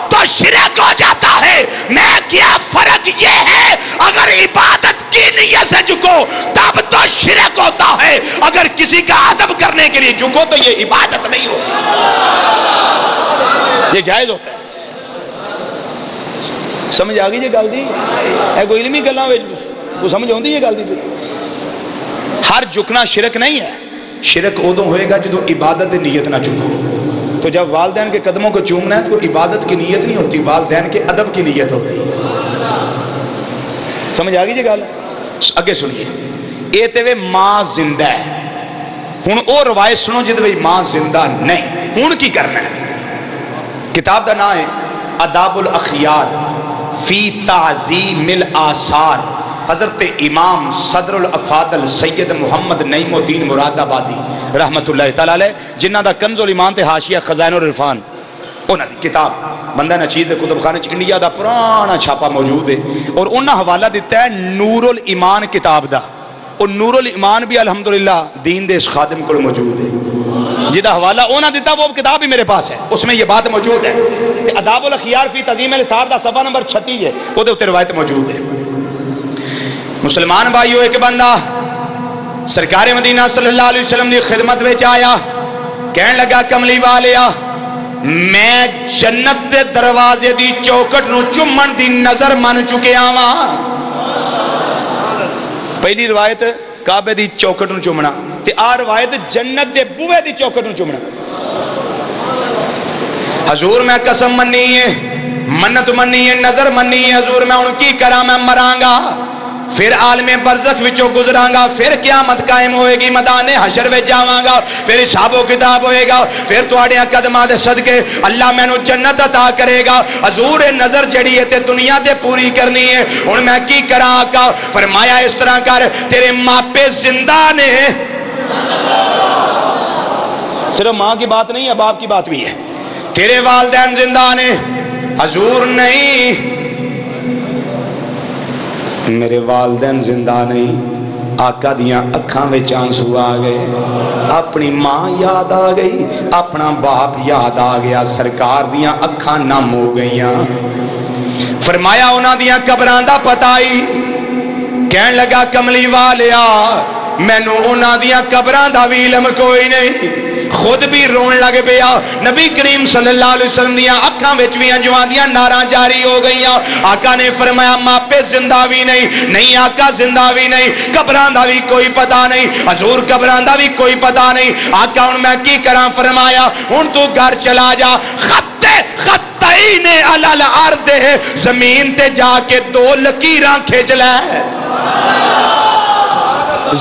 تو شرک ہو جاتا ہے میں کیا فرق یہ ہے اگر عبادت کی نیت سے جھکو تب تو شرک ہوتا ہے اگر کسی کا ادب کرنے کے لیے جھکو تو یہ عبادت نہیں ہوتی یہ جائز ہوتا ہے سمجھ آگئی یہ گل دی اے کوئی علمی گلاں وہ سمجھ ہوندی یہ گل دی ہر جھکنا شرک نہیں ہے شرک ادوں ہوئے گا جدو عبادت نیت نہ جھکو تو جب والدین کے قدموں کو چومنا ہے تو عبادت کی نیت نہیں ہوتی والدین کے ادب کی نیت ہوتی سمجھ آگئی جی گل اگے سنیے اے تے وے ماں زندہ ہے ہن او روایت سنو جدے وے ماں زندہ نہیں ہن کی کرنا ہے کتاب دا نام ہے آداب الاخیار فی تعظیم الآثار حضرت امام صدر الافاضل سید محمد نعیم الدین مراد آبادی رحمت اللہ تعالیٰ علیہ جنہ دا کنز الایمان تے حاشیہ خزائن العرفان انہاں دی کتاب بندہ نچیز دے کتب خانے انڈیا دا پرانا چھاپا موجود ہے اور انہاں حوالہ دیتا ہے نور الایمان کتاب دا اور نور الایمان بھی الحمدللہ دین دے اس خادم کو موجود ہے جدہ حوالہ انہاں دیتا وہ کتاب بھی میرے پاس ہے اس میں یہ بات موجود ہے کہ آداب الاخیار فی تعظیم الآثار دا صفحہ نمبر 36 ہے وہ دے اتنے روایت موجود ہے مسلمان بھائیو ایک بندہ سرکار مدینہ صلی اللہ علیہ وسلم دی خدمت میں آیا کہنے لگا کملی والیا میں جنت دے دروازے دی چوکٹ نو چمن دی نظر من چکے آواں پہلی روایت کعبے دی چوکٹ نو چمنا تے آ روایت جنت دے بوئے دی چوکٹ نو چمنا حضور میں قسم منی ہے منت منی ہے نظر منی ہے حضور میں ان کی کرا میں مرانگا پھر عالم برزخ وچوں گزرانگا پھر قیامت قائم ہوئے گی میدان حشر وچ جاواں پھر حساب و کتاب ہوئے گا پھر تواڈیاں قدماں دے صدقے اللہ مینوں جنت عطا کرے گا حضور نظر جڑی ہے تے دنیا تے پوری کرنی ہے ہن میں کی کراں آقا فرمایا اس طرح کر تیرے ماپے زندہ نے صرف ماں کی بات نہیں ہے باپ کی بات بھی ہے تیرے والدین زندہ نے حضور نہیں میرے والدین زندہ نہیں آقا دیاں اکھاں وچ آنسو آ گئے اپنی ماں یاد آ گئی اپنا باپ یاد آ گیا سرکار دیاں اکھاں نم ہو گئیاں فرمایا انہاں دیاں قبراں دا پتہ ہی کہن لگا کملی والیا مینوں انہاں دیاں قبراں دا وی علم کوئی نہیں خود بھی رون لگ پیا نبی کریم صلی اللہ علیہ وسلم دیاں اکھاں وچ وی انجواں دیاں ناراں جاری ہو گئیاں آقا نے فرمایا ماپے زندہ بھی نہیں آقا زندہ بھی نہیں قبراں دا بھی کوئی پتہ نہیں حضور قبراں دا بھی کوئی پتہ نہیں آقا ہن میں کی کراں فرمایا ہن تو گھر چلا جا خطین علی الارض زمین تے جا کے 2 لکیراں کھینچ لے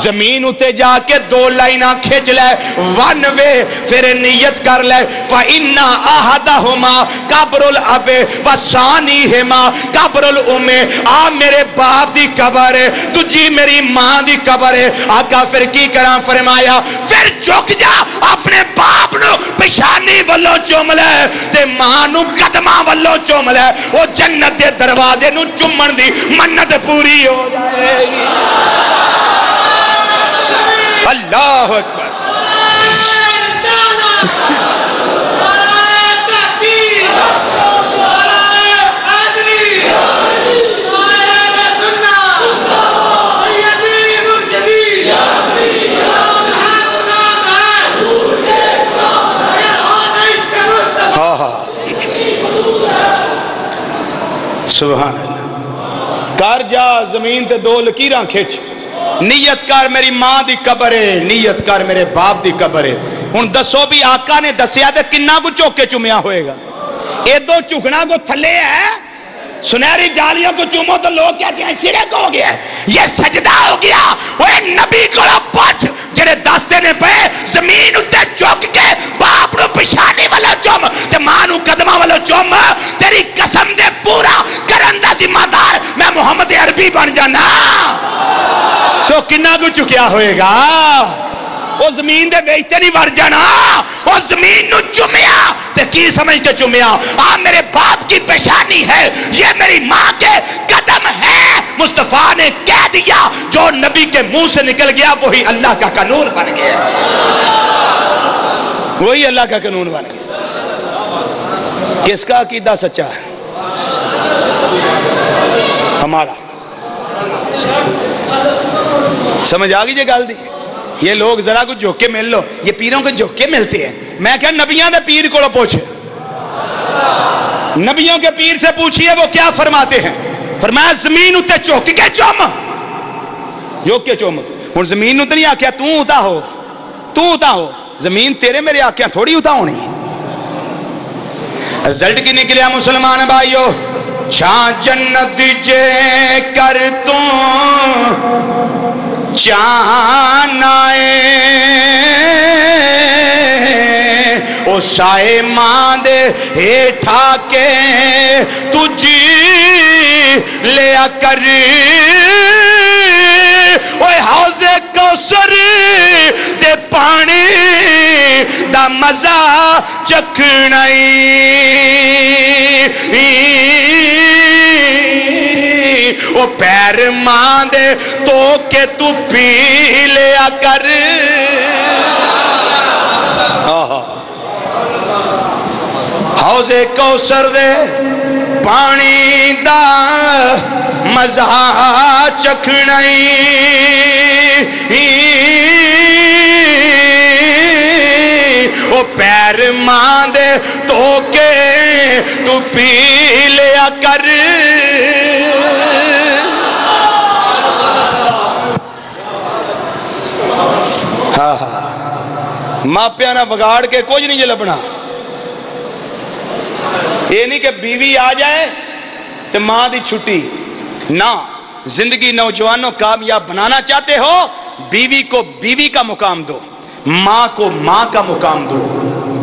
زمین اتے جا کے 2 لائنہ کھچ لے، 1 وے، پھر نیت کر لے فَإِنَّا أَحَدَهُمَا قَبْرُ الْأَبِ وَثَانِيهِمَا قَبْرُ الْأُمِّ، آ میرے باپ دی قبر ہے، تجھی میری ماں دی قبر ہے۔ آقا پھر کی کران فرمایا پھر جھک جا اپنے باپ نو پیشانی والوں چوم لے تے ماں نو قدمہ والوں چوم لے، وہ جنت دے دروازے نو چومن دی منت پوری ہو جائے گی۔ اللہ اکبر۔ سبحان اللہ۔ کر جا زمین تے 2 لکیراں کھچ، نیت کر میری ماں دی قبر ہے، نیت کر میرے باپ دی قبر ہے۔ ہن دسو بھی آقا نے دسیا تے کنہ کو چوکے چومیا ہوئے گا؟ ایدو چکنا کو تھلے ہے، سنہری جالیوں کو چومو تو لوگ کہتے ہیں شرک ہو گیا ہے، یہ سجدہ ہو گیا۔ وہ نبی کو پوچھ جڑے دستے نے پہ زمین اتے چوک کے باپ نو پشانی والا چوم تے ماں نو قدمہ والا چوم، تیری قسم دے پورا کرن دا ذمہ دار میں محمد عربی بن جانا تو کنہ کو چکیا ہوئے گا؟ وہ زمین دے بیچتے نہیں ور جانا، وہ زمین نو چومیا تے کی سمجھ کے چومیا؟ میرے باپ کی پیشانی ہے، یہ میری ماں کے قدم ہے۔ مصطفیٰ نے کہہ دیا جو نبی کے منہ سے نکل گیا وہی اللہ کا قانون بن گیا، وہی اللہ کا قانون بن گیا۔ کس کا عقیدہ سچا ہے؟ ہمارا۔ سمجھ آگئی جے گل دی؟ یہ لوگ ذرا کچھ جھوکے مل لو، یہ پیروں کے جھوکے ملتے ہیں۔ میں کہا نبیوں دے پیر کو پوچھے، نبیوں کے پیر سے پوچھئے وہ کیا فرماتے ہیں۔ فرمایا زمین اتے چوک کے چوم، جھوک کے چوم۔ اور زمین اتے نہیں آکھیا تو اتا ہو، تو اتا ہو، زمین تیرے میرے آکھیا تھوڑی اتا ہونی۔ رزلٹ کی نکلیا مسلمان بھائیو، چھان جنت جے کر تو جان آئے، او سائے ماں دے ہیٹھا کے تجھی لیا کر، اوہ حوض کوثر دے پانی دا مزہ چکھنائی، وہ پیر ماں دے تو کہ تو پی لیا کر۔ حوض کوثر دے پانی دا مزہ چکھنائی، وہ پیر ماں دے تو کہ تو پی لیا کر۔ ماں پیانا بگاڑ کے کچھ نہیں لبنا۔ یہ نہیں کہ بیوی آ جائے تو ماں دی چھٹی نہ، زندگی نوجوانوں کامیاب بنانا چاہتے ہو بیوی کو بیوی کا مقام دو، ماں کو ماں کا مقام دو،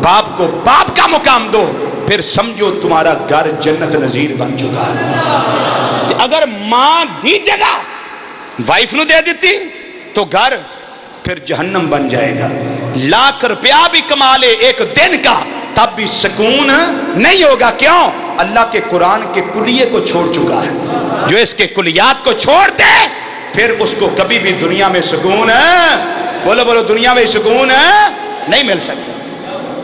باپ کو باپ کا مقام دو، پھر سمجھو تمہارا گھر جنت نظیر بن چکا ہے۔ اگر ماں دی جگہ وائف نو دے دیتی تو گھر پھر جہنم بن جائے گا۔ لاکھ روپیہ بھی کما لے ایک دن کا تب بھی سکون نہیں ہوگا۔ کیوں؟ اللہ کے قرآن کے کلیے کو چھوڑ چکا ہے۔ جو اس کے کلیات کو چھوڑ دے پھر اس کو کبھی بھی دنیا میں سکون بولو بولو دنیا میں سکون نہیں مل سکتا۔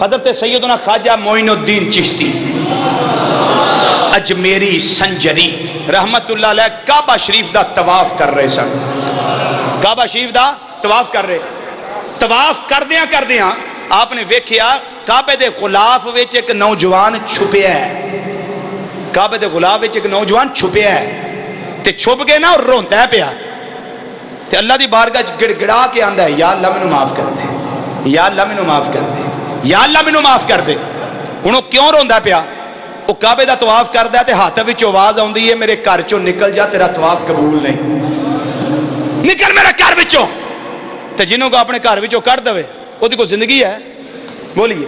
حضرت سیدنا خواجہ معین الدین چشتی اجمیری سنجری رحمت اللہ علیہ کعبہ شریف دا طواف کر رہے سن، کعبہ شریف دا طواف کر رہے، طواف کر دیاں آپ نے ویکھیا کعبے دے غلاف وچ ایک نوجوان چھپیا ہے، کعبے دے غلاف وچ ایک نوجوان چھپیا ہے تے چھپ کے نا اور روندا ہے پیا تے اللہ دی بارگاہ وچ گڑ گڑا کے آندا ہے یا اللہ مینوں معاف کر دے، یا اللہ مینوں معاف کر دے، یا اللہ مینوں معاف کر دے۔ ہن او کیوں روندا پیا؟ او کعبے دا طواف کردا ہے تے ہاتھ وچ آواز آوندی ہے میرے گھر چوں نکل جا، تیرا طواف قبول نہیں، نکل میرے گھر وچوں۔ تو جنہوں کو اپنے گھر وچوں کٹ دے وہ کوئی زندگی ہے؟ بولیے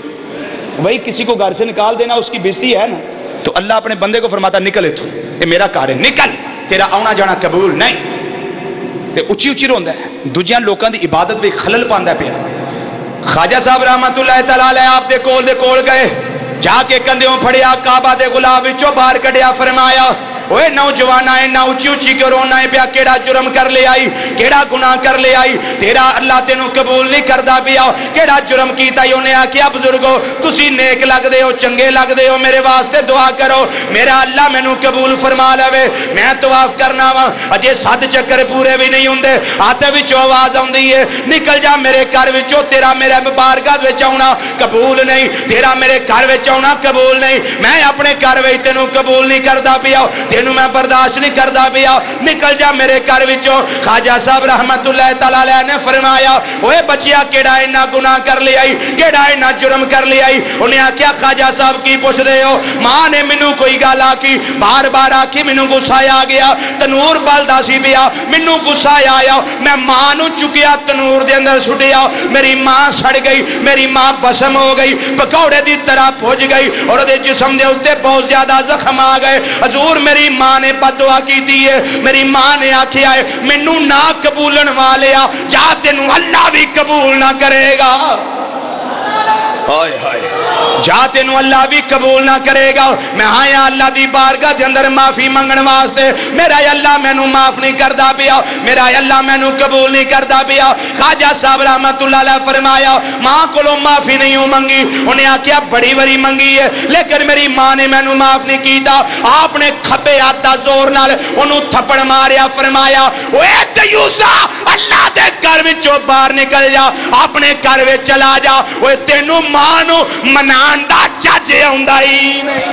بھائی کسی کو گھر سے نکال دینا اس کی بےزتی ہے نا؟ تو اللہ اپنے بندے کو فرماتا نکل اتھوں، یہ میرا گھر ہے، نکل، تیرا آنا جانا قبول نہیں۔ تے اچھی اچھی روندا ہے، دوجیاں لوکاں دی عبادت وچ خلل پاندا پیا۔ خواجہ صاحب رحمت اللہ تعالی علیہ آپ دے کول گئے، جا کے کندھیوں پھڑیا، کعبہ دے غلاف وچوں باہر کڈیا، فرمایا اوے نوجوان آئے نہ اچھی اچھی کیوں رونا ہے پیا؟ کیڑا جرم کر لے آئی، کیڑا گناہ کر لے آئی، تیرا اللہ تینوں قبول نہیں کردا پیا؟ کیڑا جرم کیتا؟ انہیں آکھیا بزرگو تسی نیک لگ دے ہو، چنگے لگ دے ہو، میرے واسطے دعا کرو میرا اللہ مینوں قبول فرما لے، میں طواف کرنا وا، اجے 7 چکر پورے بھی نہیں ہوندے، ہاتھ وچوں آواز آندی ہے نکل جا میرے گھر وچوں، تیرا میرے مبارکات وچ آونا قبول نہیں، تیرا میرے گھر وچ آونا قبول نہیں، میں اپنے گھر وچ تینوں قبول نہیں کردا پیا، تینوں میں برداشت نہیں کردا پیا، نکل جا میرے گھر وچوں۔ خواجہ صاحب رحمت اللہ تعالی علیہ نے فرمایا اوے بچیا کیڑا اینا گناہ کر لے آئی، کیڑا اینا جرم کر لے آئی؟ انہیں آکھیا خواجہ صاحب کی پوچھ دے ہو؟ ماں نے مینوں کوئی گل آکی، بار بار آکی، مینوں غصہ آ گیا، تنور بلدا سی پیا، مینوں غصہ آیا، میں ماں نو چکیا تنور دے اندر سٹیا، میری ماں سڑ گئی، میری ماں بسم ہو گئی، پکوڑے دی طرح پھج گئی اور دے جسم دے اوتے بہت زیادہ زخم آ گئے۔ حضور میری ماں نے بد دعا کی دی ہے، میری ماں نے آکھیا ہے مینوں نہ قبولن والیا جا تینوں اللہ بھی قبول نہ کرے گا، ہائے ہائے جا تینوں اللہ بھی قبول نہ کرے گا۔ میں آیا اللہ دی بارگاہ دے اندر معافی منگن واسطے، میرا اللہ مینوں معاف نہیں کردا پیا، میرا اللہ مینوں قبول نہیں کردا پیا۔ خواجہ صاحب رحمت اللہ علیہ فرمایا ماں کولوں معافی نہیں منگی، انہیں آکھیا بڑی بڑی منگی ہے لیکن میری ماں نے مینوں معاف نہیں کیتا۔ آپ نے کھبے ہاتھ دا زور نال انہوں تھپڑ ماریا، فرمایا اوے دیوسا اللہ دے گھر وچوں باہر نکل جا، اپنے گھر وچ چلا جا، اوے تینوں ماں نو منان دا چج آوندا ہی نہیں،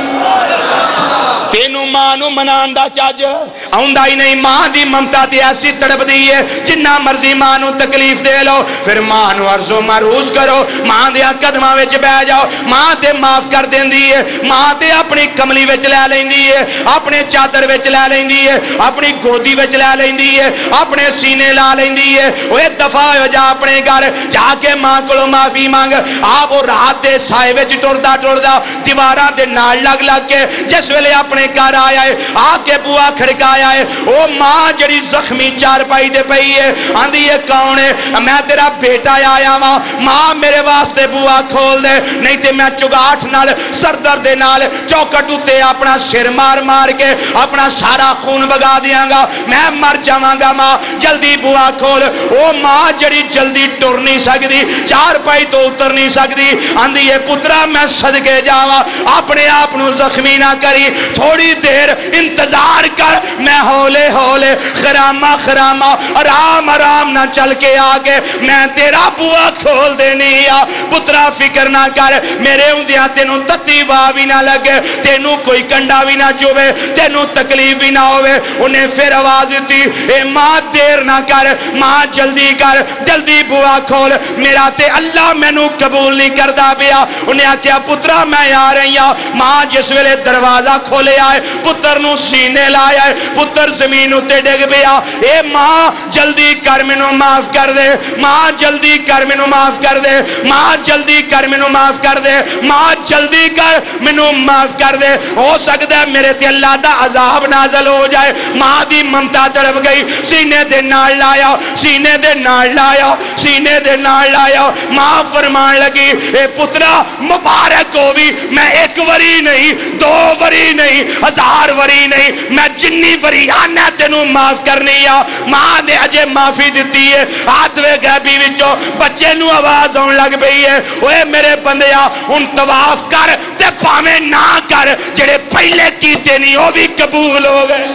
تینوں ماں نو منان دا چج آوندا ہی نہیں۔ ماں دی ممتا تے ایسی تڑپ دی ہے جنہ مرضی ماں نو تکلیف دے لو، پھر ماں نو عرض و معروض کرو، ماں دے قدماں وچ بیٹھ جاؤ، ماں تے معاف کر دیندی ہے، ماں تے اپنی کملی وچ لے لیندی ہے، اپنے چادر وچ لے لیندی ہے، اپنی گودی وچ لے لیندی ہے، اپنے سینے لا لیندی ہے۔ اوے دفع ہو جا اپنے گھر، جا کے ماں کولوں معافی مانگ۔ آپ وہ رات دے سائے وچ ٹردا ٹردا دیواراں دے نال لگ لگ کے جس ویلے اپنے گھر آیا ہے، آ کے بوا کھڑکایا ہے، او ماں جڑی زخمی چارپائی دے پئی ہے، آندی ہے کون ہے؟ میں تیرا بیٹا آیا وا، ماں میرے واسطے بوا کھول دے نہیں تے میں چگاٹھ نال سر درد نال چوکٹ اتے اپنا سر مار مار کے اپنا سارا خون بگا دیاں گا، میں مر جاواں گا، ماں جلدی بوا کھول۔ او ماں جڑی جلدی ٹر نہیں سکتی، چارپائی تو اتر نہیں سکتی، آندی ہے پترا میں صدقے جاواں، اپنے آپ نو زخمی نہ کری، تھوڑی دیر انتظار کر، میں ہولے ہولے خرامہ خرامہ آرام آرام نہ چل کے آگے میں تیرا بوا کھول دینی آ۔ پترا فکر نہ کر، میرے ہوندیاں تینوں تتی واہ بھی نہ لگے، تینوں کوئی کنڈا بھی نہ چوبے، تینوں تکلیف بھی نہ ہوئے۔ انہیں پھر آواز دی اے ماں دیر نہ کر، ماں جلدی کر، جلدی بوا کھول، میرا تے اللہ مینوں قبول نہیں کردا پیا۔ انہیں آکھیا پترا میں آ رہی ہاں۔ ماں جس ویلے دروازہ کھولے آئے، پتر نو سینے لایا ہے، پتر زمین اتے ڈگ پیا۔ اے ماں جلدی کر مینوں معاف کر دے، ماں جلدی کر مینوں معاف کر دے، ماں جلدی کر مینوں معاف کر دے، ماں جلدی کر مینوں معاف کر دے، ہو سکتا ہے میرے تے اللہ دا عذاب نازل ہو جائے۔ ماں دی ممتا تڑپ گئی، سینے دے نال لایا، سینے دے نال لایا، سینے دے نال لایا۔ ماں فرمان لگی اے پترا مبارک ہووی، میں ایک وری نہیں، 2 وری نہیں، 1000 وری نہیں، میں جنی وری آنا تینوں معاف کرنی آ۔ ماں نے اجے معافی دیتی ہے، ہاتھ وے غیبی وچوں بچے نو آواز آن لگ پئی ہے، اوے میرے بندیا ہن طواف کر تے پاویں نہ کر، جڑے پہلے کیتے نہیں وہ بھی قبول ہو گئے۔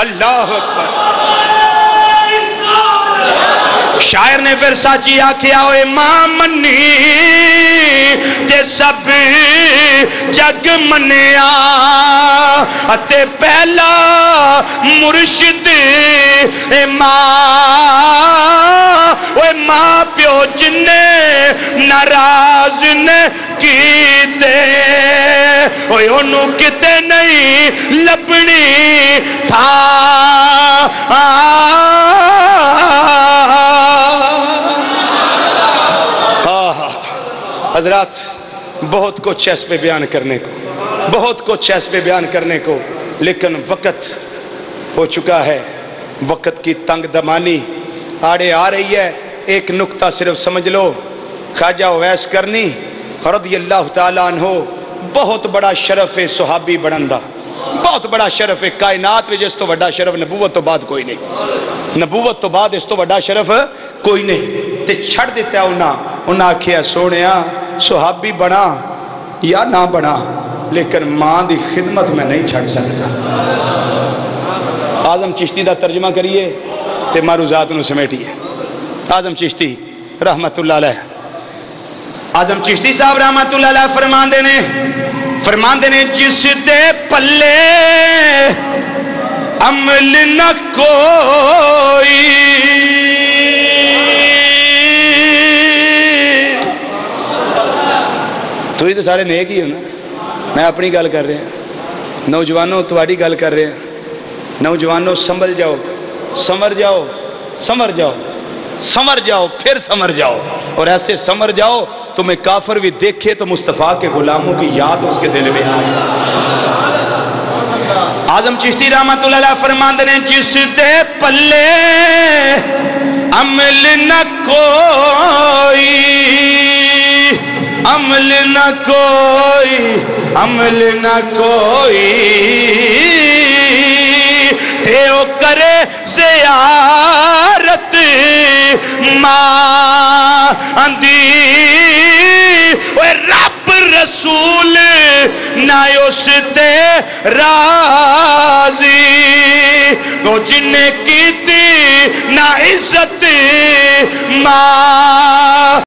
اللہ اکبر۔ شاعر نے پھر سچی آکھیا ہوئے ماں منی تے سب جگ منیا، اتے پہلا مرشد اے ماں، اوے ماں پیو جنے ناراض نے کیتے، اوے انہوں کتے نہیں لبنی تھا حضرات بہت کچھ ہے اس پہ بیان کرنے کو، بہت کچھ ہے اس پہ بیان کرنے کو، لیکن وقت ہو چکا ہے، وقت کی تنگ دمانی آڑے آ رہی ہے۔ ایک نکتہ صرف سمجھ لو، خواجہ اویس کرنی رضی اللہ تعالیٰ عنہ بہت بڑا شرف ہے صحابی بنندہ، بہت بڑا شرف ہے کائنات میں، جس تو بڑا شرف نبوت تو بعد کوئی نہیں، نبوت تو بعد اس تو بڑا شرف کوئی نہیں۔ تے چھڑ دیتا ہے انہاں آکھیا سونیا صحابی بنا یا نہ بنا، لیکن ماں دی خدمت میں نہیں چھڑ سکتا۔ اعظم چشتی دا ترجمہ کریے تے معروضات نو سمیٹیے۔ اعظم چشتی رحمت اللہ علیہ، اعظم چشتی صاحب رحمت اللہ علیہ فرماندے نے جس دے پلے عمل نہ کوئی تو ہی تو سارے نیک ہی ہو نا، میں اپنی گل کر رہے ہیں، نوجوانوں تواڈی گل کر رہے ہیں، نوجوانوں سنبھل جاؤ، سمر جاؤ، سمر جاؤ، سمر جاؤ، پھر سمر جاؤ، اور ایسے سمر جاؤ تمہیں کافر بھی دیکھے تو مصطفیٰ کے غلاموں کی یاد اس کے دل میں آئے۔ اعظم چشتی رحمت اللہ علیہ فرماندے نے جس دے پلے عمل نہ کوئی، عمل نہ کوئی، عمل نہ کوئی، تے او کرے زیارت ماں اندی، اے رب رسول نہ اس تے راضی، وہ جن کی تھی نہ عزت ماں